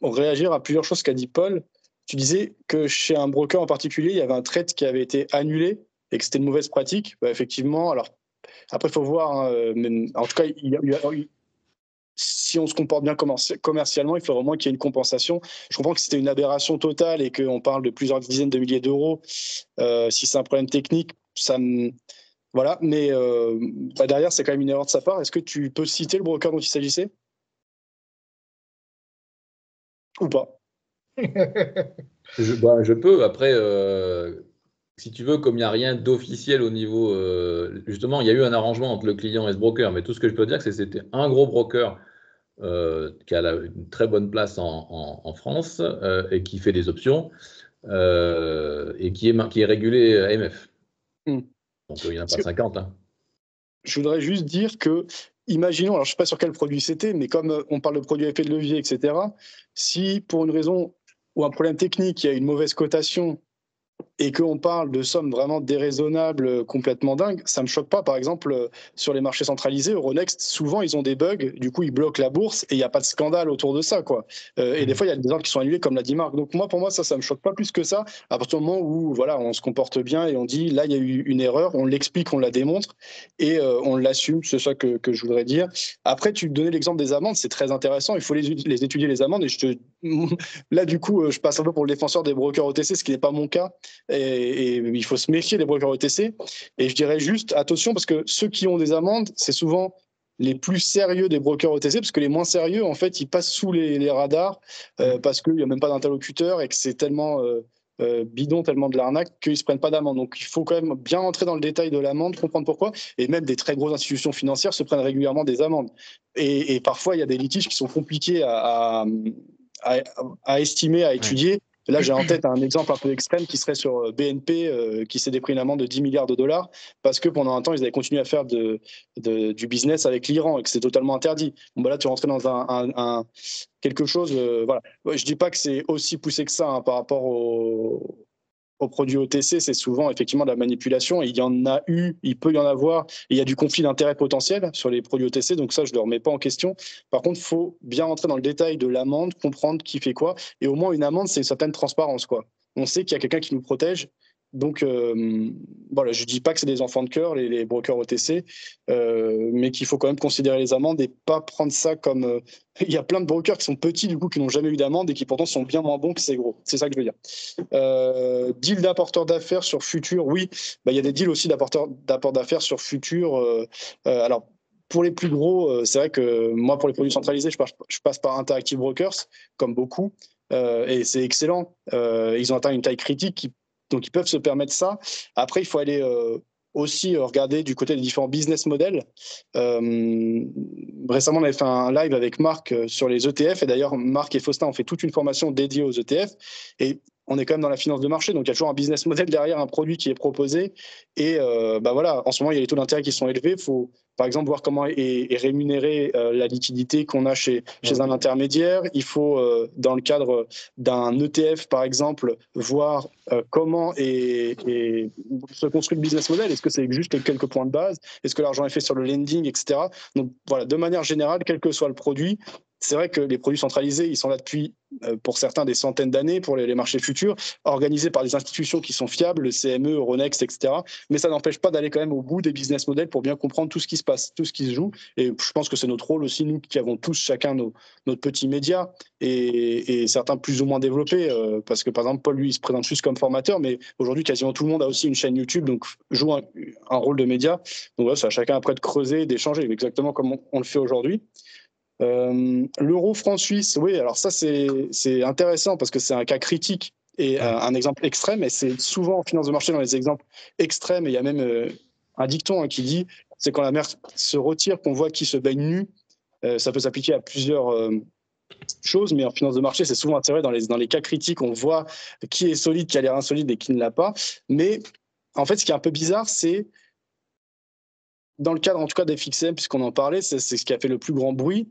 réagir à plusieurs choses qu'a dit Paul. Tu disais que chez un broker en particulier, il y avait un trade qui avait été annulé et que c'était une mauvaise pratique. Bah, effectivement, alors après, il faut voir. Hein, mais en tout cas, si on se comporte bien commercialement, il faudrait au moins qu'il y ait une compensation. Je comprends que c'était une aberration totale et qu'on parle de plusieurs dizaines de milliers d'euros. Si c'est un problème technique, voilà. Mais derrière, c'est quand même une erreur de sa part. Est-ce que tu peux citer le broker dont il s'agissait ? Ou pas ? Je peux. Après, si tu veux, comme il n'y a rien d'officiel au niveau… justement, il y a eu un arrangement entre le client et ce broker, mais tout ce que je peux dire, c'est que c'était un gros broker qui a une très bonne place en France et qui fait des options et qui est régulé AMF. Donc il n'y en a pas 50. Hein. Je voudrais juste dire que, imaginons, alors je ne sais pas sur quel produit c'était, mais comme on parle de produits à effet de levier, etc., si pour une raison ou un problème technique, il y a une mauvaise cotation et qu'on parle de sommes vraiment déraisonnables, complètement dingues, ça ne me choque pas. Par exemple, sur les marchés centralisés, Euronext, souvent, ils ont des bugs, du coup, ils bloquent la bourse et il n'y a pas de scandale autour de ça, quoi. Et des fois, il y a des ordres qui sont annulés, comme l'a dit Marc. Donc, pour moi, ça ne me choque pas plus que ça, à partir du moment où, voilà, on se comporte bien et on dit, là, il y a eu une erreur, on l'explique, on la démontre et on l'assume. C'est ça que je voudrais dire. Après, tu donnais l'exemple des amendes, c'est très intéressant. Il faut les étudier, les amendes. Et là, du coup, je passe un peu pour le défenseur des brokers OTC, ce qui n'est pas mon cas. Et il faut se méfier des brokers OTC. Et je dirais juste, attention, parce que ceux qui ont des amendes, c'est souvent les plus sérieux des brokers OTC, parce que les moins sérieux, en fait, ils passent sous les radars parce qu'il n'y a même pas d'interlocuteur et que c'est tellement bidon, tellement de l'arnaque qu'ils ne se prennent pas d'amende. Donc, il faut quand même bien entrer dans le détail de l'amende, comprendre pourquoi. Et même des très grosses institutions financières se prennent régulièrement des amendes. Et parfois, il y a des litiges qui sont compliqués à estimer, à étudier. Là, j'ai en tête un exemple un peu extrême qui serait sur BNP, qui s'est pris une amende de 10 milliards de dollars parce que pendant un temps, ils avaient continué à faire du business avec l'Iran et que c'est totalement interdit. Bon, bah là, tu rentres dans quelque chose. Voilà. Je ne dis pas que c'est aussi poussé que ça hein, par rapport aux produits OTC, c'est souvent effectivement de la manipulation. Et il y en a eu, il peut y en avoir. Et il y a du conflit d'intérêt potentiel sur les produits OTC, donc ça, je ne le remets pas en question. Par contre, il faut bien rentrer dans le détail de l'amende, comprendre qui fait quoi. Et au moins, une amende, c'est une certaine transparence, quoi. On sait qu'il y a quelqu'un qui nous protège. Donc, voilà, je ne dis pas que c'est des enfants de cœur, les brokers OTC, mais qu'il faut quand même considérer les amendes et pas prendre ça comme... Il y a plein de brokers qui sont petits, du coup, qui n'ont jamais eu d'amende et qui pourtant sont bien moins bons que ces gros. C'est ça que je veux dire. Deal d'apporteurs d'affaires sur futur, oui. Bah, il y a des deals aussi d'apport d'affaires sur futur. Alors, pour les plus gros, c'est vrai que moi, pour les produits centralisés, je passe par Interactive Brokers, comme beaucoup, et c'est excellent. Ils ont atteint une taille critique donc, ils peuvent se permettre ça. Après, il faut aller aussi regarder du côté des différents business models. Récemment, on avait fait un live avec Marc sur les ETF. Et d'ailleurs, Marc et Faustin ont fait toute une formation dédiée aux ETF. Et on est quand même dans la finance de marché. Donc, il y a toujours un business model derrière un produit qui est proposé. Et bah voilà, en ce moment, il y a les taux d'intérêt qui sont élevés. Il faut, par exemple, voir comment est rémunérée la liquidité qu'on a chez un intermédiaire. Il faut, dans le cadre d'un ETF, par exemple, voir comment se construit le business model. Est-ce que c'est juste quelques points de base? Est-ce que l'argent est fait sur le lending, etc. Donc voilà, de manière générale, quel que soit le produit, c'est vrai que les produits centralisés, ils sont là depuis, pour certains, des centaines d'années pour les marchés futurs, organisés par des institutions qui sont fiables, le CME, Euronext, etc. Mais ça n'empêche pas d'aller quand même au bout des business models pour bien comprendre tout ce qui se passe, tout ce qui se joue. Et je pense que c'est notre rôle aussi, nous qui avons tous chacun notre petit média et certains plus ou moins développés, parce que par exemple, Paul, lui, il se présente plus comme formateur, mais aujourd'hui, quasiment tout le monde a aussi une chaîne YouTube, donc joue un rôle de média. Donc voilà, c'est à chacun après de creuser, d'échanger, exactement comme on le fait aujourd'hui. L'euro franc suisse, oui, alors ça c'est intéressant parce que c'est un cas critique et un exemple extrême, et c'est souvent en finance de marché dans les exemples extrêmes, et il y a même un dicton qui dit, c'est quand la mer se retire qu'on voit qui se baigne nu. Ça peut s'appliquer à plusieurs choses, mais en finance de marché, c'est souvent intéressant dans les cas critiques, on voit qui est solide, qui a l'air insolide et qui ne l'a pas. Mais en fait, ce qui est un peu bizarre, c'est dans le cadre en tout cas des FXM, puisqu'on en parlait, c'est ce qui a fait le plus grand bruit.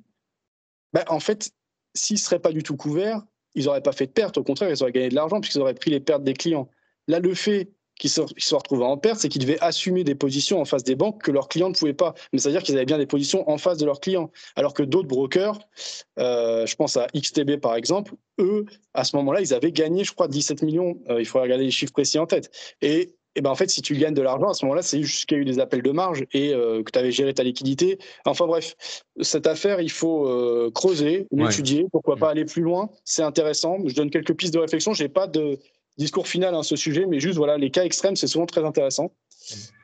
Ben, en fait, s'ils ne seraient pas du tout couverts, ils n'auraient pas fait de perte. Au contraire, ils auraient gagné de l'argent puisqu'ils auraient pris les pertes des clients. Là, le fait qu'ils se retrouvent en perte, c'est qu'ils devaient assumer des positions en face des banques que leurs clients ne pouvaient pas. Mais c'est-à-dire qu'ils avaient bien des positions en face de leurs clients. Alors que d'autres brokers, je pense à XTB par exemple, eux, à ce moment-là, ils avaient gagné, je crois, 17 millions. Il faudrait regarder les chiffres précis en tête. Et ben en fait, si tu gagnes de l'argent, à ce moment-là, c'est juste qu'il y a eu des appels de marge et que tu avais géré ta liquidité. Enfin bref, cette affaire, il faut creuser, l'étudier, pourquoi pas aller plus loin. C'est intéressant. Je donne quelques pistes de réflexion. Je n'ai pas de discours final à ce sujet, mais juste, voilà, les cas extrêmes, c'est souvent très intéressant.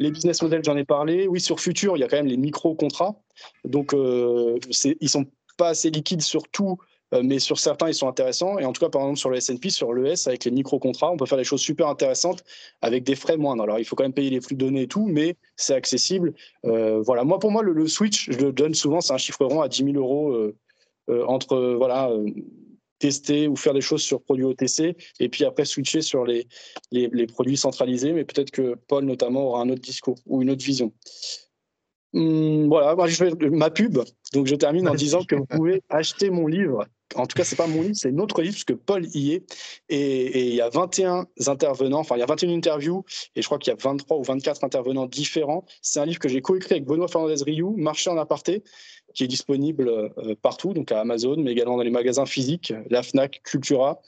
Les business models, j'en ai parlé. Oui, sur Futur, il y a quand même les micro-contrats. Donc, ils ne sont pas assez liquides sur tout, mais sur certains, ils sont intéressants. Et en tout cas, par exemple, sur le S&P, sur l'ES, avec les micro-contrats, on peut faire des choses super intéressantes avec des frais moindres. Alors, il faut quand même payer les flux de données et tout, mais c'est accessible. Voilà. Pour moi, le switch, je le donne souvent, c'est un chiffre rond à 10 000 euros entre tester ou faire des choses sur produits OTC et puis après switcher sur les produits centralisés. Mais peut-être que Paul, notamment, aura un autre discours ou une autre vision. Voilà, moi, je fais ma pub. Donc, je termine en disant que vous pouvez acheter mon livre. En tout cas, c'est pas mon livre, c'est notre livre, puisque Paul y est. Et il y a 21 intervenants, enfin, il y a 21 interviews, et je crois qu'il y a 23 ou 24 intervenants différents. C'est un livre que j'ai coécrit avec Benoît Fernandez-Rioux, Marché en aparté, qui est disponible partout, donc à Amazon, mais également dans les magasins physiques, la Fnac, Cultura.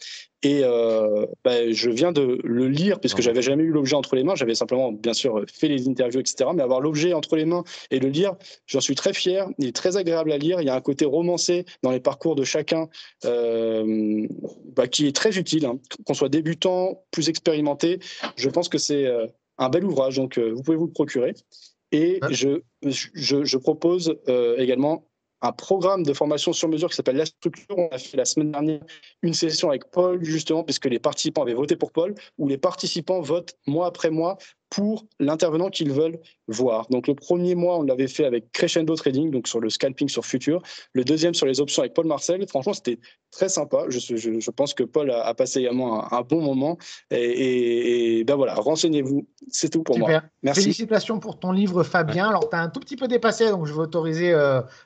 Et je viens de le lire, puisque j'avais jamais eu l'objet entre les mains. J'avais simplement, bien sûr, fait les interviews, etc. Mais avoir l'objet entre les mains et le lire, j'en suis très fier. Il est très agréable à lire. Il y a un côté romancé dans les parcours de chacun qui est très utile. Hein. Qu'on soit débutant, plus expérimenté, je pense que c'est un bel ouvrage. Donc, vous pouvez vous le procurer. Et je propose également un programme de formation sur mesure qui s'appelle La Structure. On a fait la semaine dernière une session avec Paul, justement, puisque les participants avaient voté pour Paul, où les participants votent mois après mois pour l'intervenant qu'ils veulent voir. Donc, le premier mois, on l'avait fait avec Crescendo Trading, donc sur le scalping sur futur. Le deuxième, sur les options avec Paul Marcel. Franchement, c'était très sympa. Je pense que Paul a passé également un bon moment. Et voilà, renseignez-vous. C'est tout pour Super. moi. Merci. Félicitations pour ton livre, Fabien. Alors, tu as un tout petit peu dépassé, donc je vais autoriser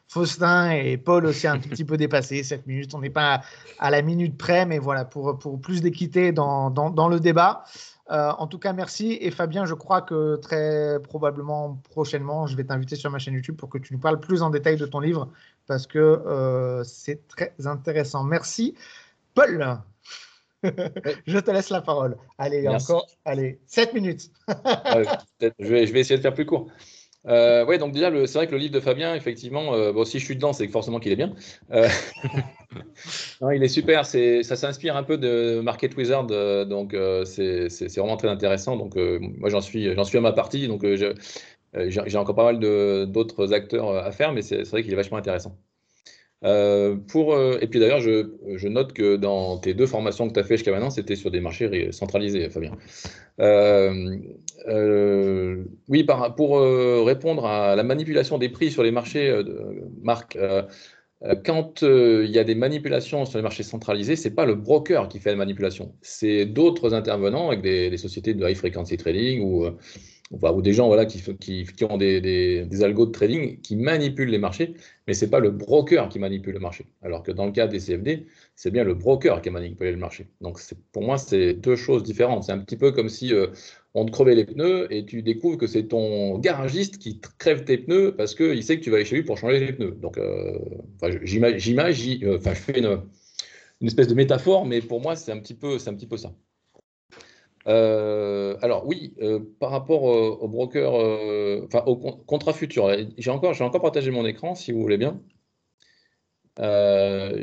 Faustin et Paul aussi un tout petit peu dépassé, 7 minutes. On n'est pas à la minute près, mais voilà, pour plus d'équité dans le débat. En tout cas, merci. Et Fabien, je crois que très probablement prochainement, je vais t'inviter sur ma chaîne YouTube pour que tu nous parles plus en détail de ton livre parce que c'est très intéressant. Merci. Paul, je te laisse la parole. Allez, Merci. encore 7 minutes. Je vais essayer de faire plus court. Donc déjà, c'est vrai que le livre de Fabien, effectivement, si je suis dedans, c'est forcément qu'il est bien. Non, il est super. Ça s'inspire un peu de Market Wizard, donc c'est vraiment très intéressant. Donc moi, j'en suis à ma partie, donc j'ai encore pas mal d'autres acteurs à faire, mais c'est vrai qu'il est vachement intéressant. Et puis d'ailleurs, je note que dans tes 2 formations que tu as fait jusqu'à maintenant, c'était sur des marchés centralisés, Fabien. Oui, pour répondre à la manipulation des prix sur les marchés, Marc, quand il y a des manipulations sur les marchés centralisés, ce n'est pas le broker qui fait la manipulation, c'est d'autres intervenants avec des sociétés de high frequency trading ou des gens qui ont des algos de trading qui manipulent les marchés, mais ce n'est pas le broker qui manipule le marché. Alors que dans le cas des CFD, c'est bien le broker qui a manipulé le marché. Donc pour moi, c'est 2 choses différentes. C'est un petit peu comme si on te crevait les pneus et tu découvres que c'est ton garagiste qui crève tes pneus parce qu'il sait que tu vas aller chez lui pour changer les pneus. Donc, je fais une espèce de métaphore, mais pour moi, c'est un petit peu ça. Alors oui, par rapport au broker, au contrat futur, j'ai encore partagé mon écran si vous voulez bien.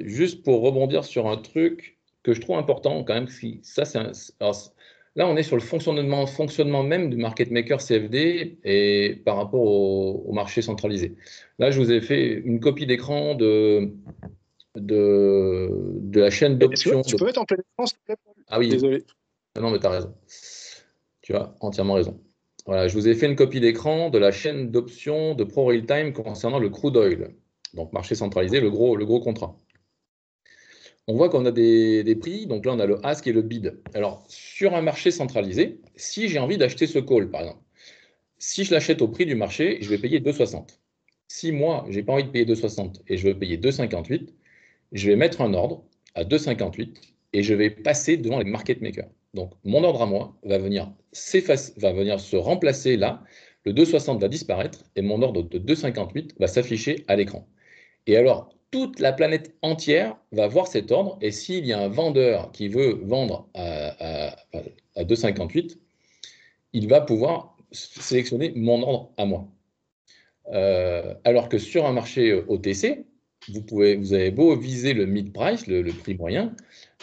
Juste pour rebondir sur un truc que je trouve important quand même, là on est sur le fonctionnement même du market maker CFD et par rapport au marché centralisé. Là, je vous ai fait une copie d'écran de la chaîne d'options. Tu peux mettre en plein écran, s'il te plaît, Paul ? Ah oui. Désolé. Non, mais tu as raison. Tu as entièrement raison. Voilà, je vous ai fait une copie d'écran de la chaîne d'options de Pro Real Time concernant le crude oil. Donc, marché centralisé, le gros contrat. On voit qu'on a des prix. Donc là, on a le ask et le bid. Alors, sur un marché centralisé, si j'ai envie d'acheter ce call, par exemple, si je l'achète au prix du marché, je vais payer 2,60. Si moi, je n'ai pas envie de payer 2,60 et je veux payer 2,58, je vais mettre un ordre à 2,58 et je vais passer devant les market makers. Donc, mon ordre à moi va venir se remplacer là. Le 2,60 va disparaître et mon ordre de 2,58 va s'afficher à l'écran. Et alors, toute la planète entière va voir cet ordre. Et s'il y a un vendeur qui veut vendre à 2,58, il va pouvoir sélectionner mon ordre à moi. Alors que sur un marché OTC, vous avez beau viser le mid-price, le prix moyen,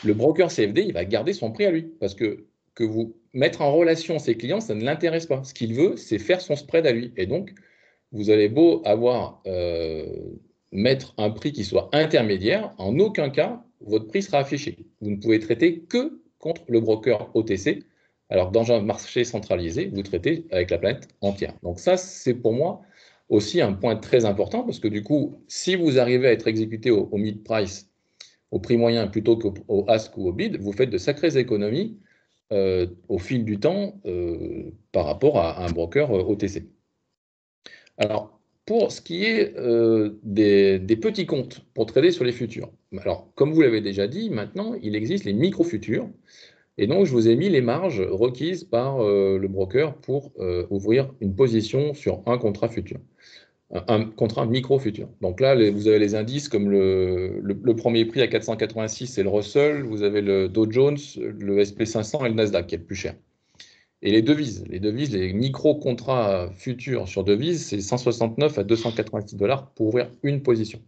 le broker CFD, il va garder son prix à lui. Parce que vous mettre en relation ses clients, ça ne l'intéresse pas. Ce qu'il veut, c'est faire son spread à lui. Et donc, vous allez beau mettre un prix qui soit intermédiaire, en aucun cas, votre prix sera affiché. Vous ne pouvez traiter que contre le broker OTC. Alors, dans un marché centralisé, vous traitez avec la planète entière. Donc ça, c'est pour moi aussi un point très important parce que du coup, si vous arrivez à être exécuté au mid-price, au prix moyen plutôt qu'au ask ou au bid, vous faites de sacrées économies au fil du temps par rapport à un broker OTC. Alors, pour ce qui est des petits comptes pour trader sur les futurs, alors, comme vous l'avez déjà dit, maintenant, il existe les micro-futurs. Et donc, je vous ai mis les marges requises par le broker pour ouvrir une position sur un contrat futur, un contrat micro-futur. Donc là, vous avez les indices comme le premier prix à 486, c'est le Russell, vous avez le Dow Jones, le SP500 et le Nasdaq qui est le plus cher. Et les devises, les micro-contrats futurs sur devises, c'est 169 à 286 $ pour ouvrir une position.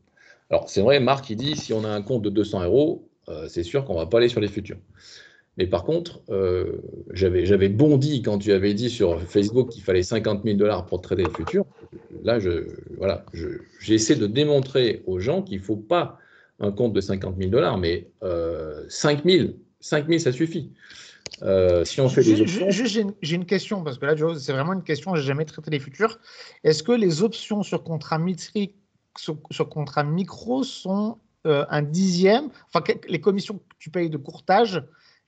Alors, c'est vrai, Marc, il dit, si on a un compte de 200 €, c'est sûr qu'on ne va pas aller sur les futurs. Mais par contre, j'avais bondi quand tu avais dit sur Facebook qu'il fallait 50 000 $ pour trader le futur. Là, j'essaie de démontrer aux gens qu'il ne faut pas un compte de 50 000 $, mais 5 000, ça suffit. Si on fait des options. J'ai une question, parce que là, c'est vraiment une question, je n'ai jamais traité les futurs. Est-ce que les options sur contrat sur contrat micro sont un dixième, enfin, les commissions que tu payes de courtage,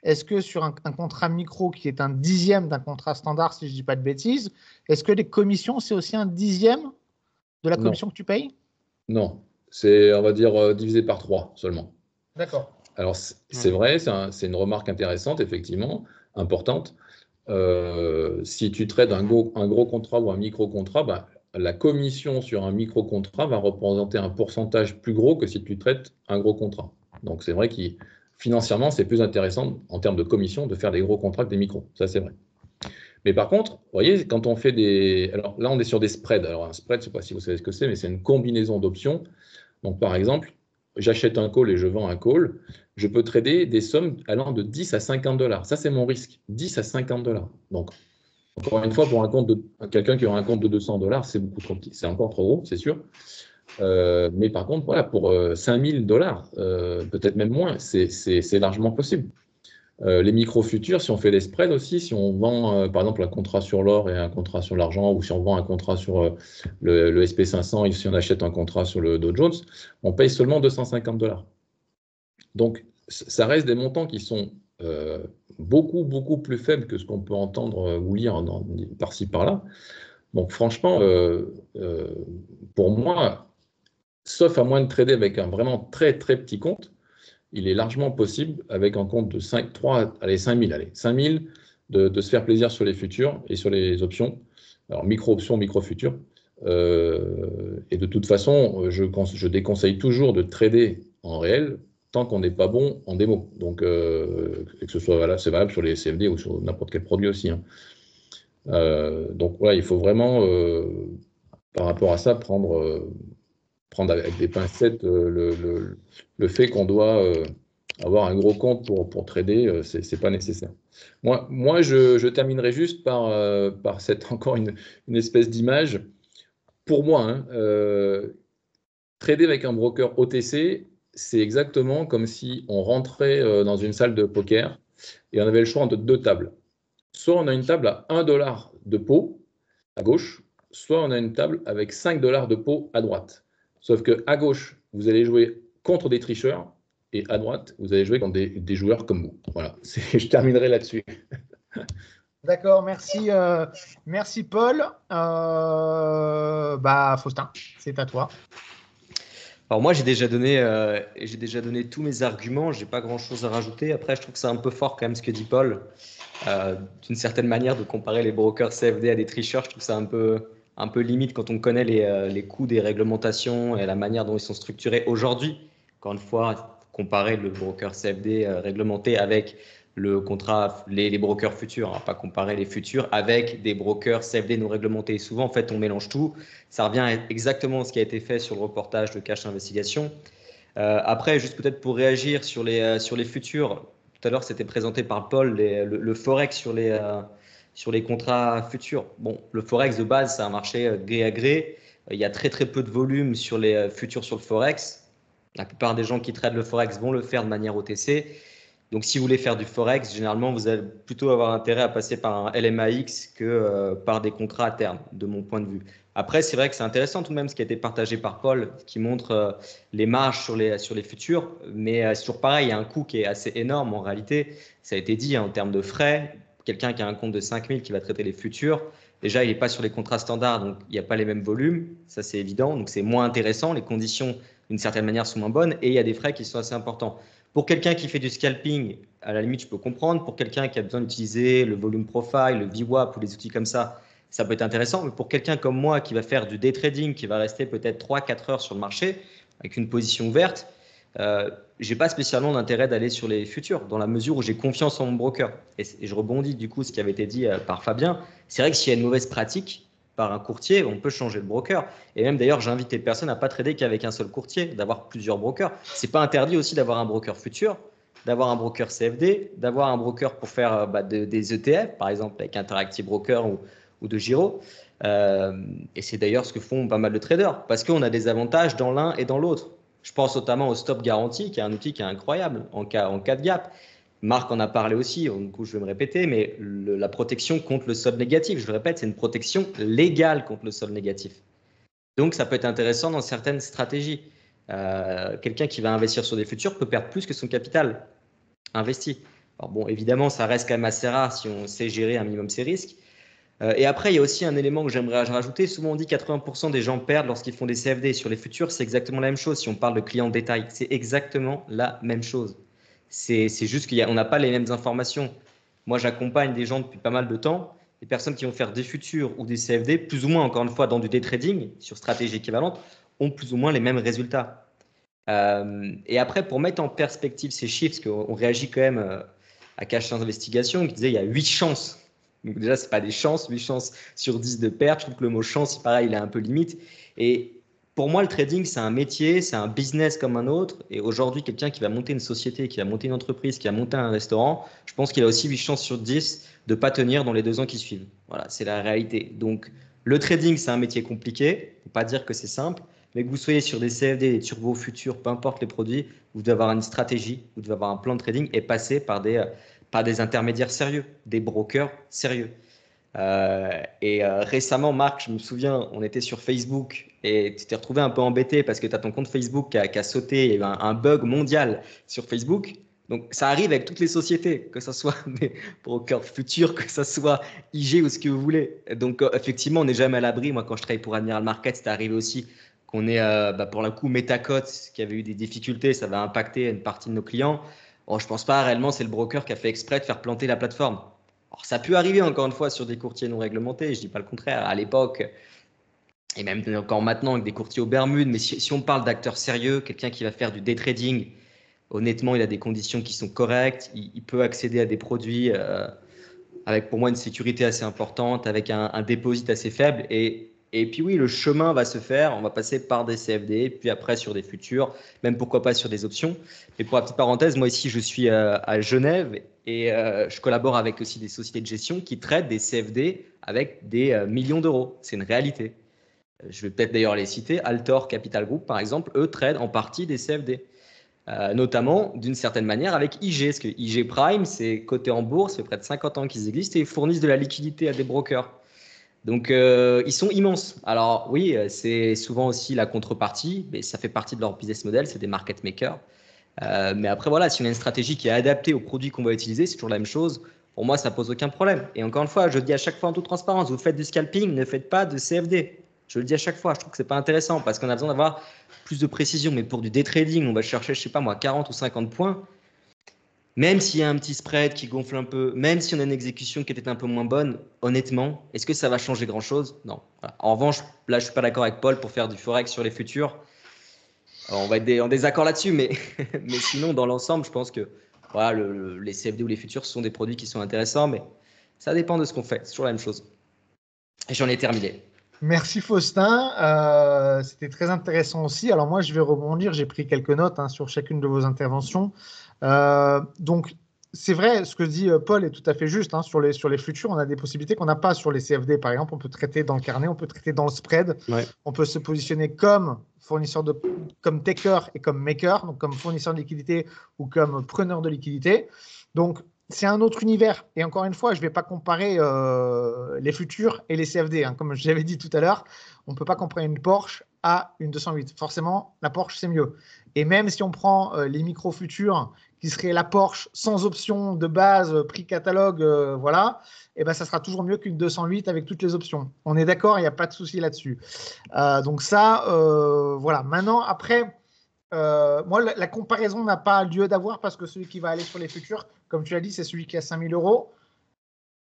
est-ce que sur un contrat micro qui est un dixième d'un contrat standard, si je ne dis pas de bêtises, est-ce que les commissions, c'est aussi un dixième de la commission que tu payes? Non, c'est, on va dire, divisé par 3 seulement. D'accord. Alors, c'est vrai, c'est une remarque intéressante, effectivement, importante. Si tu traites un gros contrat ou un micro-contrat, bah, la commission sur un micro-contrat va représenter un pourcentage plus gros que si tu traites un gros contrat. Donc, c'est vrai que financièrement, c'est plus intéressant en termes de commission de faire des gros contrats que des micros. Ça, c'est vrai. Mais par contre, vous voyez, quand on fait des… Alors là, on est sur des spreads. Alors, un spread, je ne sais pas si vous savez ce que c'est, mais c'est une combinaison d'options. Donc, par exemple, j'achète un call et je vends un call. Je peux trader des sommes allant de 10 à 50 $. Ça, c'est mon risque. 10 à 50 $. Donc, encore une fois, pour quelqu'un qui aura un compte de 200 $, c'est beaucoup trop petit. C'est encore trop gros, c'est sûr. Mais par contre, voilà, pour 5 000 $, peut-être même moins, c'est largement possible. Les micro-futurs, si on fait des spreads aussi, si on vend par exemple un contrat sur l'or et un contrat sur l'argent, ou si on vend un contrat sur le SP500 et si on achète un contrat sur le Dow Jones, on paye seulement 250 $. Donc, ça reste des montants qui sont beaucoup, beaucoup plus faibles que ce qu'on peut entendre ou lire par-ci, par-là. Donc, franchement, pour moi, sauf à moins de trader avec un vraiment très, très petit compte, il est largement possible, avec un compte de 5 000, de se faire plaisir sur les futurs et sur les options. Alors, micro-options, micro-futurs. Et de toute façon, je déconseille toujours de trader en réel tant qu'on n'est pas bon en démo. Donc, que ce soit valable, c'est valable sur les CFD ou sur n'importe quel produit aussi. Hein. Donc, voilà, il faut vraiment, par rapport à ça, prendre avec des pincettes le fait qu'on doit avoir un gros compte pour trader, c'est pas nécessaire. Moi je terminerai juste par cette encore une espèce d'image. Pour moi, hein, trader avec un broker OTC, c'est exactement comme si on rentrait dans une salle de poker et on avait le choix entre deux tables. Soit on a une table à 1 $ de pot à gauche, soit on a une table avec 5 $ de pot à droite. Sauf qu'à gauche, vous allez jouer contre des tricheurs et à droite, vous allez jouer contre des joueurs comme vous. Voilà, je terminerai là-dessus. D'accord, merci, merci Paul. Faustin, c'est à toi. Alors moi, j'ai déjà donné tous mes arguments. J'ai pas grand-chose à rajouter. Après, je trouve que c'est un peu fort quand même ce que dit Paul. D'une certaine manière, de comparer les brokers CFD à des tricheurs, je trouve ça un peu limite quand on connaît les coûts des réglementations et la manière dont ils sont structurés aujourd'hui. Encore une fois, comparer le broker CFD réglementé avec le contrat, les brokers futurs, hein, pas comparer les futurs avec des brokers CFD non réglementés. Et souvent, en fait, on mélange tout. Ça revient à exactement ce qui a été fait sur le reportage de Cash Investigation. Après, juste peut-être pour réagir sur les futurs, tout à l'heure, c'était présenté par Paul, le Forex sur les contrats futurs. Bon, le Forex de base, c'est un marché gré à gré. Il y a très, très peu de volume sur les futurs sur le Forex. La plupart des gens qui traitent le Forex vont le faire de manière OTC. Donc, si vous voulez faire du Forex, généralement, vous allez plutôt avoir intérêt à passer par un LMAX que par des contrats à terme, de mon point de vue. Après, c'est vrai que c'est intéressant tout de même ce qui a été partagé par Paul, qui montre les marges sur les futurs. Mais c'est toujours pareil, il y a un coût qui est assez énorme en réalité. Ça a été dit en termes de frais. Quelqu'un qui a un compte de 5 000 qui va traiter les futurs, déjà, il n'est pas sur les contrats standards, donc il n'y a pas les mêmes volumes. Ça, c'est évident. Donc, c'est moins intéressant. Les conditions, d'une certaine manière, sont moins bonnes. Et il y a des frais qui sont assez importants. Pour quelqu'un qui fait du scalping, à la limite, je peux comprendre. Pour quelqu'un qui a besoin d'utiliser le volume profile, le VWAP ou les outils comme ça peut être intéressant. Mais pour quelqu'un comme moi qui va faire du day trading, qui va rester peut-être 3-4 heures sur le marché avec une position ouverte, je n'ai pas spécialement d'intérêt d'aller sur les futurs dans la mesure où j'ai confiance en mon broker. Et je rebondis du coup ce qui avait été dit par Fabien. C'est vrai que s'il y a une mauvaise pratique par un courtier, on peut changer de broker. Et même d'ailleurs, j'invite les personnes à ne pas trader qu'avec un seul courtier, d'avoir plusieurs brokers. Ce n'est pas interdit aussi d'avoir un broker futur, d'avoir un broker CFD, d'avoir un broker pour faire des ETF, par exemple avec Interactive Broker ou de Giro. Et c'est d'ailleurs ce que font pas mal de traders, parce qu'on a des avantages dans l'un et dans l'autre. Je pense notamment au Stop Guarantee, qui est un outil qui est incroyable en cas de gap. Marc en a parlé aussi, du coup je vais me répéter, mais la protection contre le solde négatif, je le répète, c'est une protection légale contre le solde négatif. Donc ça peut être intéressant dans certaines stratégies. Quelqu'un qui va investir sur des futurs peut perdre plus que son capital investi. Alors bon, évidemment, ça reste quand même assez rare si on sait gérer un minimum ses risques. Et après, il y a aussi un élément que j'aimerais rajouter. Souvent, on dit 80% des gens perdent lorsqu'ils font des CFD. Sur les futurs, c'est exactement la même chose. Si on parle de clients de détail, c'est exactement la même chose. C'est juste qu'on n'a pas les mêmes informations. Moi, j'accompagne des gens depuis pas mal de temps, des personnes qui vont faire des futurs ou des CFD, plus ou moins, encore une fois, dans du day trading, sur stratégie équivalente, ont plus ou moins les mêmes résultats. Et après, pour mettre en perspective ces chiffres, parce qu'on réagit quand même à Cash Investigation, qui disait il y a 8 chances. Donc déjà, ce n'est pas des chances, 8 chances sur 10 de perte. Je trouve que le mot chance, pareil, il est un peu limite. Et pour moi, le trading, c'est un métier, c'est un business comme un autre. Et aujourd'hui, quelqu'un qui va monter une société, qui va monter une entreprise, qui va monter un restaurant, je pense qu'il a aussi 8 chances sur 10 de ne pas tenir dans les 2 ans qui suivent. Voilà, c'est la réalité. Donc, le trading, c'est un métier compliqué. Il ne faut pas dire que c'est simple. Mais que vous soyez sur des CFD, des turbos futurs, peu importe les produits, vous devez avoir une stratégie, vous devez avoir un plan de trading et passer par des intermédiaires sérieux, des brokers sérieux. Récemment, Marc, je me souviens, on était sur Facebook et tu t'es retrouvé un peu embêté parce que tu as ton compte Facebook qui a sauté, il y a eu un bug mondial sur Facebook. Donc, ça arrive avec toutes les sociétés, que ce soit des brokers futurs, que ce soit IG ou ce que vous voulez. Donc, effectivement, on n'est jamais à l'abri. Moi, quand je travaillais pour Admiral Market, c'était arrivé aussi qu'on ait, pour le coup, Metacote qui avait eu des difficultés, ça va impacter une partie de nos clients. Bon, je ne pense pas réellement c'est le broker qui a fait exprès de faire planter la plateforme. Alors, ça a pu arriver encore une fois sur des courtiers non réglementés, je ne dis pas le contraire. À l'époque, et même encore maintenant avec des courtiers aux Bermudes, mais si on parle d'acteurs sérieux, quelqu'un qui va faire du day trading, honnêtement, il a des conditions qui sont correctes, il peut accéder à des produits avec pour moi une sécurité assez importante, avec un déposit assez faible. Et puis oui, le chemin va se faire, on va passer par des CFD, puis après sur des futurs, même pourquoi pas sur des options. Mais pour la petite parenthèse, moi ici je suis à Genève et je collabore avec aussi des sociétés de gestion qui traitent des CFD avec des millions d'euros. C'est une réalité. Je vais peut-être d'ailleurs les citer. Altor Capital Group, par exemple, eux traitent en partie des CFD. Notamment d'une certaine manière avec IG, parce que IG Prime, c'est coté en bourse, ça fait près de 50 ans qu'ils existent et ils fournissent de la liquidité à des brokers. Donc, ils sont immenses. Alors oui, c'est souvent aussi la contrepartie, mais ça fait partie de leur business model, c'est des market makers. Mais après, voilà, si on a une stratégie qui est adaptée aux produits qu'on va utiliser, c'est toujours la même chose. Pour moi, ça pose aucun problème. Et encore une fois, je dis à chaque fois en toute transparence, vous faites du scalping, ne faites pas de CFD. Je le dis à chaque fois, je trouve que ce n'est pas intéressant parce qu'on a besoin d'avoir plus de précision. Mais pour du day trading, on va chercher, je ne sais pas moi, 40 ou 50 points. Même s'il y a un petit spread qui gonfle un peu, même si on a une exécution qui était un peu moins bonne, honnêtement, est-ce que ça va changer grand-chose? Non. Voilà. En revanche, là, je ne suis pas d'accord avec Paul pour faire du Forex sur les futurs. Alors, on va être en désaccord là-dessus, mais sinon, dans l'ensemble, je pense que voilà, les CFD ou les futurs sont des produits qui sont intéressants, mais ça dépend de ce qu'on fait. C'est toujours la même chose. Et j'en ai terminé. Merci Faustin, c'était très intéressant aussi. Alors moi, je vais rebondir, j'ai pris quelques notes sur chacune de vos interventions. Donc, c'est vrai, ce que dit Paul est tout à fait juste. Hein, sur les futurs, on a des possibilités qu'on n'a pas sur les CFD. Par exemple, on peut traiter dans le carnet, on peut traiter dans le spread. Ouais. On peut se positionner comme comme taker et comme maker, donc comme fournisseur de liquidité ou comme preneur de liquidité. Donc, c'est un autre univers. Et encore une fois, je ne vais pas comparer les futurs et les CFD. Hein. Comme j'avais dit tout à l'heure, on ne peut pas comparer une Porsche à une 208. Forcément, la Porsche, c'est mieux. Et même si on prend les micro-futurs, qui serait la Porsche sans option de base, prix catalogue, voilà, et ben ça sera toujours mieux qu'une 208 avec toutes les options. On est d'accord, il n'y a pas de souci là-dessus. Donc ça, voilà. Maintenant, après, moi, la comparaison n'a pas lieu d'avoir parce que celui qui va aller sur les futurs, comme tu l'as dit, c'est celui qui a 5 000 euros.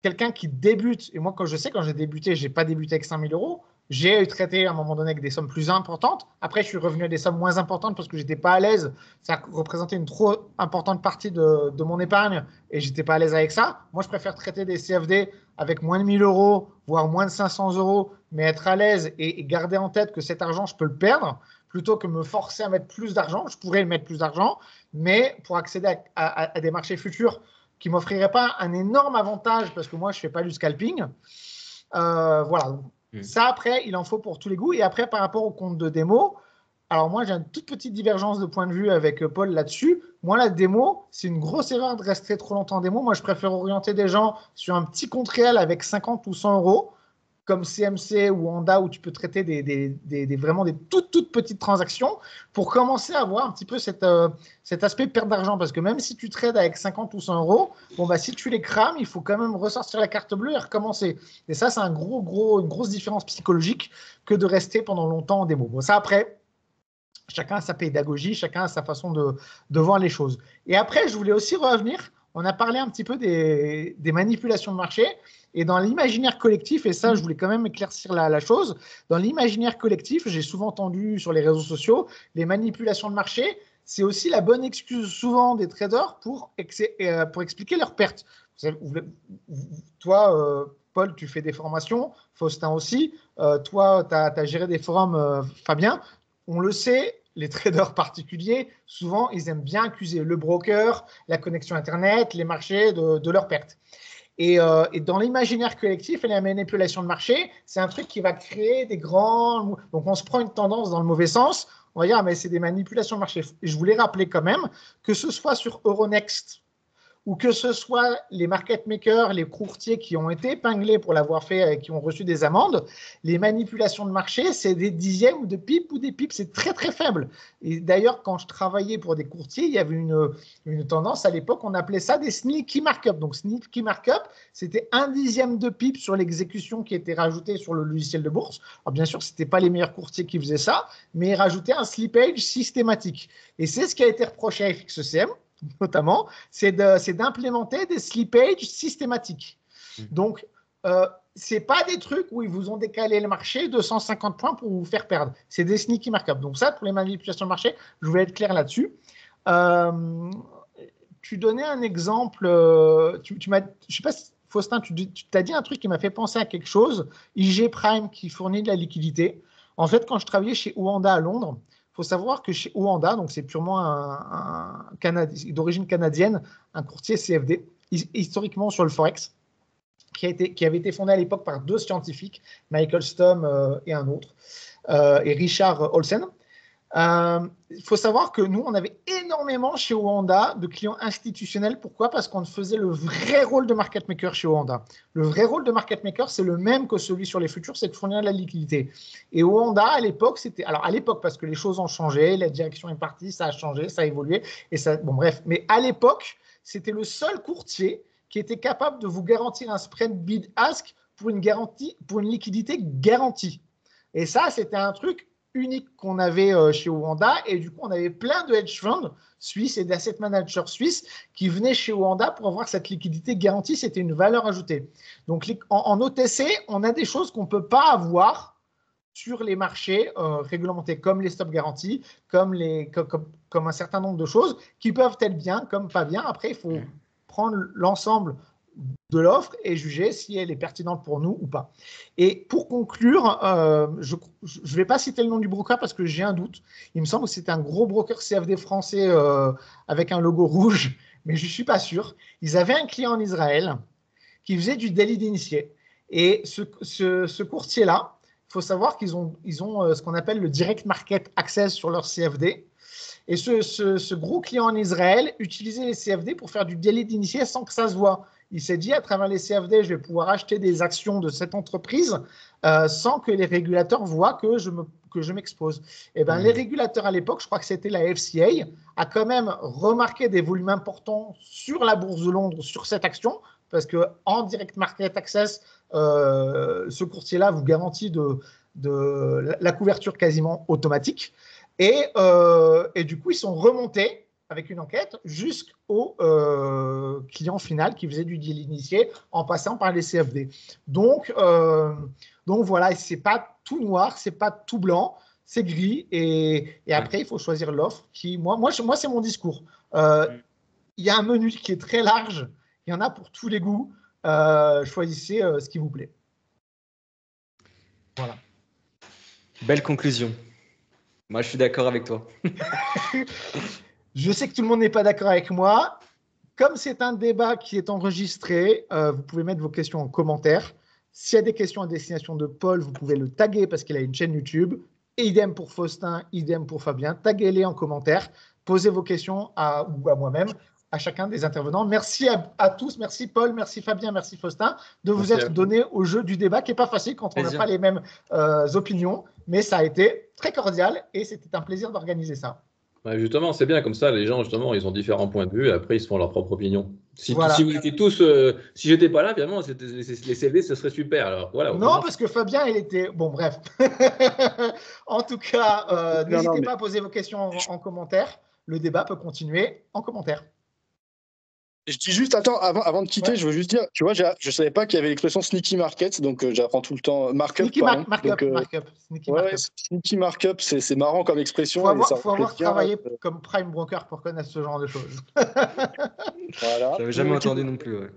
Quelqu'un qui débute, et moi, quand j'ai débuté, je n'ai pas débuté avec 5 000 euros. J'ai traité à un moment donné avec des sommes plus importantes. Après, je suis revenu à des sommes moins importantes parce que je n'étais pas à l'aise. Ça représentait une trop importante partie de mon épargne et je n'étais pas à l'aise avec ça. Moi, je préfère traiter des CFD avec moins de 1 000 euros, voire moins de 500 euros, mais être à l'aise et garder en tête que cet argent, je peux le perdre plutôt que me forcer à mettre plus d'argent. Je pourrais mettre plus d'argent, mais pour accéder à des marchés futurs qui ne m'offriraient pas un énorme avantage parce que moi, je ne fais pas du scalping. Voilà. Ça, après, il en faut pour tous les goûts. Et après, par rapport au compte de démo, alors moi, j'ai une toute petite divergence de point de vue avec Paul là-dessus. Moi, la démo, c'est une grosse erreur de rester trop longtemps en démo. Moi, je préfère orienter des gens sur un petit compte réel avec 50 ou 100 euros, comme CMC ou Honda, où tu peux traiter vraiment des toutes petites transactions pour commencer à avoir un petit peu cet aspect perte d'argent. Parce que même si tu trades avec 50 ou 100 euros, bon, bah, si tu les crames, il faut quand même ressortir la carte bleue et recommencer. Et ça, c'est une grosse différence psychologique que de rester pendant longtemps en démo. Bon, ça, après, chacun a sa pédagogie, chacun a sa façon de voir les choses. Et après, je voulais aussi revenir. On a parlé un petit peu des manipulations de marché. Et dans l'imaginaire collectif, et ça, je voulais quand même éclaircir la chose, dans l'imaginaire collectif, j'ai souvent entendu sur les réseaux sociaux, les manipulations de marché, c'est aussi la bonne excuse souvent des traders pour expliquer leurs pertes. Toi, Paul, tu fais des formations, Faustin aussi, toi, tu as géré des forums, Fabien. On le sait, les traders particuliers, souvent, ils aiment bien accuser le broker, la connexion Internet, les marchés de leurs pertes. Et dans l'imaginaire collectif et la manipulation de marché, c'est un truc qui va créer des grands… Donc, on se prend une tendance dans le mauvais sens. On va dire, mais c'est des manipulations de marché. Et je voulais rappeler quand même que ce soit sur Euronext ou que ce soit les market makers, les courtiers qui ont été épinglés pour l'avoir fait et qui ont reçu des amendes, les manipulations de marché, c'est des dixièmes de pips ou des pips, c'est très très faible. Et d'ailleurs, quand je travaillais pour des courtiers, il y avait une tendance à l'époque, on appelait ça des sneaky markup. Donc sneaky markup, c'était 1/10 de pips sur l'exécution qui était rajoutée sur le logiciel de bourse. Alors bien sûr, ce n'étaient pas les meilleurs courtiers qui faisaient ça, mais ils rajoutaient un slippage systématique. Et c'est ce qui a été reproché à FXECM, notamment, c'est d'implémenter des slippages systématiques. Donc, ce n'est pas des trucs où ils vous ont décalé le marché de 150 points pour vous faire perdre. C'est des sneaky markup. Donc ça, pour les manipulations de marché, je voulais être clair là-dessus. Tu donnais un exemple, je ne sais pas si, Faustin, tu t'as dit un truc qui m'a fait penser à quelque chose, IG Prime qui fournit de la liquidité. En fait, quand je travaillais chez Oanda à Londres, il faut savoir que chez Oanda, donc c'est purement d'origine canadienne, un courtier CFD, historiquement sur le Forex, qui avait été fondé à l'époque par 2 scientifiques, Michael Stom et un autre, et Richard Olsen. Il faut savoir que nous, on avait énormément chez Oanda de clients institutionnels. Pourquoi? Parce qu'on faisait le vrai rôle de market maker chez Oanda. Le vrai rôle de market maker, c'est le même que celui sur les futurs, c'est de fournir de la liquidité. Et Oanda, à l'époque, c'était… Alors, à l'époque, parce que les choses ont changé, la direction est partie, ça a changé, ça a évolué. Et ça… Bon, bref. Mais à l'époque, c'était le seul courtier qui était capable de vous garantir un spread bid-ask pour une liquidité garantie. Et ça, c'était un truc unique qu'on avait chez Oanda, et du coup on avait plein de hedge funds suisses et d'asset managers suisses qui venaient chez Oanda pour avoir cette liquidité garantie. C'était une valeur ajoutée. Donc en OTC, on a des choses qu'on ne peut pas avoir sur les marchés réglementés, comme les stop garanties, comme un certain nombre de choses qui peuvent être bien comme pas bien. Après, il faut prendre l'ensemble de l'offre et juger si elle est pertinente pour nous ou pas. Et pour conclure, je ne vais pas citer le nom du broker parce que j'ai un doute. Il me semble que c'était un gros broker CFD français avec un logo rouge, mais je ne suis pas sûr. Ils avaient un client en Israël qui faisait du daily d'initié. Et ce courtier-là, il faut savoir qu'ils ont ce qu'on appelle le Direct Market Access sur leur CFD. Et ce gros client en Israël utilisait les CFD pour faire du daily d'initié sans que ça se voit. Il s'est dit, à travers les CFD, je vais pouvoir acheter des actions de cette entreprise sans que les régulateurs voient que je m'expose. Et ben, les régulateurs à l'époque, je crois que c'était la FCA, a quand même remarqué des volumes importants sur la bourse de Londres sur cette action, parce qu'en Direct Market Access, ce courtier-là vous garantit de la couverture quasiment automatique. Et du coup, ils sont remontés avec une enquête jusqu'au client final qui faisait du deal initié en passant par les CFD. Donc voilà, c'est pas tout noir, c'est pas tout blanc, c'est gris. Et après, il faut choisir l'offre qui, moi c'est mon discours. Il y a un menu qui est très large, il y en a pour tous les goûts. Choisissez ce qui vous plaît. Voilà. Belle conclusion. Moi, je suis d'accord avec toi. Je sais que tout le monde n'est pas d'accord avec moi. Comme c'est un débat qui est enregistré, vous pouvez mettre vos questions en commentaire. S'il y a des questions à destination de Paul, vous pouvez le taguer parce qu'il a une chaîne YouTube. Et idem pour Faustin, idem pour Fabien. Taguez-les en commentaire. Posez vos questions ou à moi-même, à chacun des intervenants. Merci à tous. Merci Paul, merci Fabien, merci Faustin de vous être donné au jeu du débat qui n'est pas facile quand on n'a pas les mêmes opinions. Mais ça a été très cordial et c'était un plaisir d'organiser ça. Ouais, justement, c'est bien comme ça. Les gens, justement, ils ont différents points de vue et après, ils se font leur propre opinion. Si vous étiez tous, si j'étais pas là, évidemment, les CV, ce serait super. Alors, voilà, non, parce que Fabien, il était. Bon, bref. En tout cas, n'hésitez pas à poser vos questions en commentaire. Le débat peut continuer en commentaire. Je dis juste, attends, avant de quitter, je veux juste dire, tu vois, je ne savais pas qu'il y avait l'expression sneaky market, donc j'apprends tout le temps. Markup. Sneaky markup, c'est marrant comme expression. Il faut avoir travaillé comme prime broker pour connaître ce genre de choses. Voilà. Je n'avais jamais entendu non plus. Ouais.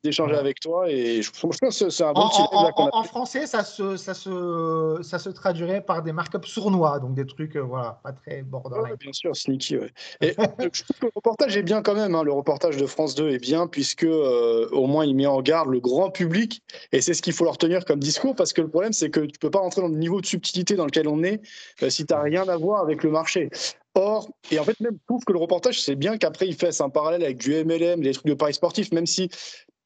D'échanger avec toi et je pense que c'est un bon petit en français, ça se traduirait par des markups sournois, donc des trucs voilà, pas très borderline. Bien sûr, sneaky. Ouais. Et je trouve que le reportage est bien quand même. Le reportage de France 2 est bien puisque au moins il met en garde le grand public et c'est ce qu'il faut leur tenir comme discours parce que le problème c'est que tu peux pas rentrer dans le niveau de subtilité dans lequel on est si tu n'as rien à voir avec le marché. Or, et en fait même je trouve que le reportage c'est bien qu'après il fasse un parallèle avec du MLM, des trucs de paris sportifs, même si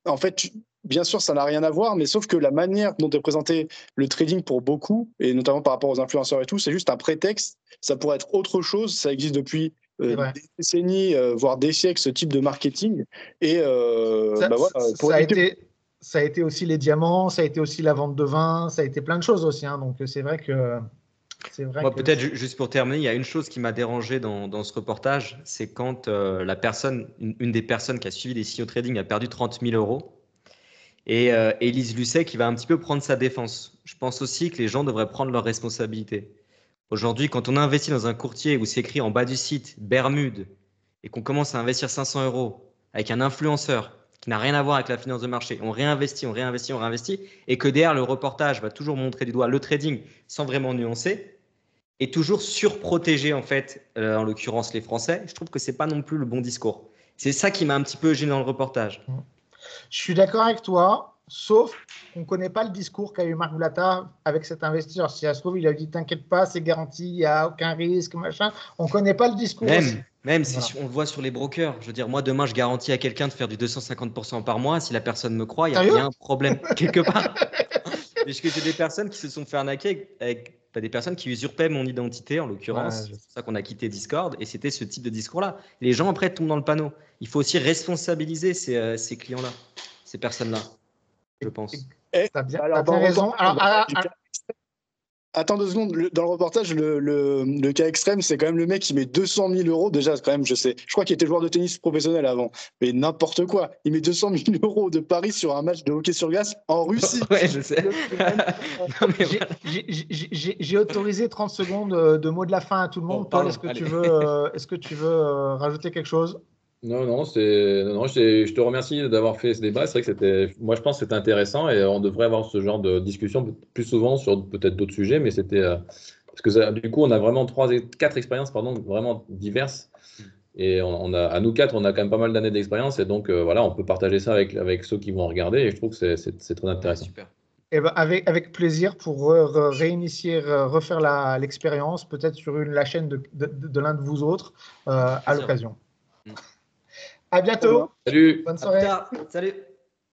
en fait, bien sûr, ça n'a rien à voir, mais sauf que la manière dont est présenté le trading pour beaucoup, et notamment par rapport aux influenceurs et tout, c'est juste un prétexte. Ça pourrait être autre chose. Ça existe depuis des décennies, voire des siècles, ce type de marketing. Et ça a été aussi les diamants, ça a été aussi la vente de vin, ça a été plein de choses aussi. Donc, c'est vrai que... Moi, peut-être juste pour terminer, il y a une chose qui m'a dérangé dans ce reportage, c'est quand la personne, une des personnes qui a suivi les signaux trading a perdu 30 000 euros. Et Élise Lucet qui va un petit peu prendre sa défense. Je pense aussi que les gens devraient prendre leurs responsabilités. Aujourd'hui, quand on investit dans un courtier où c'est écrit en bas du site Bermude et qu'on commence à investir 500 euros avec un influenceur qui n'a rien à voir avec la finance de marché, on réinvestit, et que derrière le reportage va toujours montrer du doigt le trading sans vraiment nuancer, et toujours surprotéger en fait, en l'occurrence les Français, je trouve que c'est pas non plus le bon discours. C'est ça qui m'a un petit peu gêné dans le reportage. Je suis d'accord avec toi, sauf qu'on ne connaît pas le discours qu'a eu Marc Blata avec cet investisseur. Si ça se trouve, il a dit t'inquiète pas, c'est garanti, il n'y a aucun risque, machin. On ne connaît pas le discours. Même si on le voit sur les brokers, je veux dire, moi demain je garantis à quelqu'un de faire du 250% par mois. Si la personne me croit, il y a un problème quelque part. Puisque j'ai des personnes qui se sont fait arnaquer avec des personnes qui usurpaient mon identité, en l'occurrence. C'est pour ça qu'on a quitté Discord. Et c'était ce type de discours-là. Les gens, après, tombent dans le panneau. Il faut aussi responsabiliser ces clients-là, ces personnes-là, je pense. T'as bien raison. Attends 2 secondes. Dans le reportage, le cas extrême, c'est quand même le mec qui met 200 000 euros. Déjà, quand même, je crois qu'il était joueur de tennis professionnel avant. Mais n'importe quoi. Il met 200 000 euros de paris sur un match de hockey sur glace en Russie. Ouais, je sais. J'ai autorisé 30 secondes de mots de la fin à tout le monde. Paul, est-ce que tu veux rajouter quelque chose ? Non, je te remercie d'avoir fait ce débat. C'est vrai que moi je pense que c'était intéressant et on devrait avoir ce genre de discussion plus souvent sur peut-être d'autres sujets, mais c'était parce que du coup on a vraiment 4 expériences vraiment diverses Et à nous quatre, on a quand même pas mal d'années d'expérience. Et donc, voilà, on peut partager ça avec ceux qui vont regarder. Et je trouve que c'est très intéressant. Super. Et ben avec plaisir pour réinitier, refaire l'expérience, peut-être sur la chaîne de l'un de vous autres à l'occasion. À bientôt. Salut. Bonne soirée. Salut.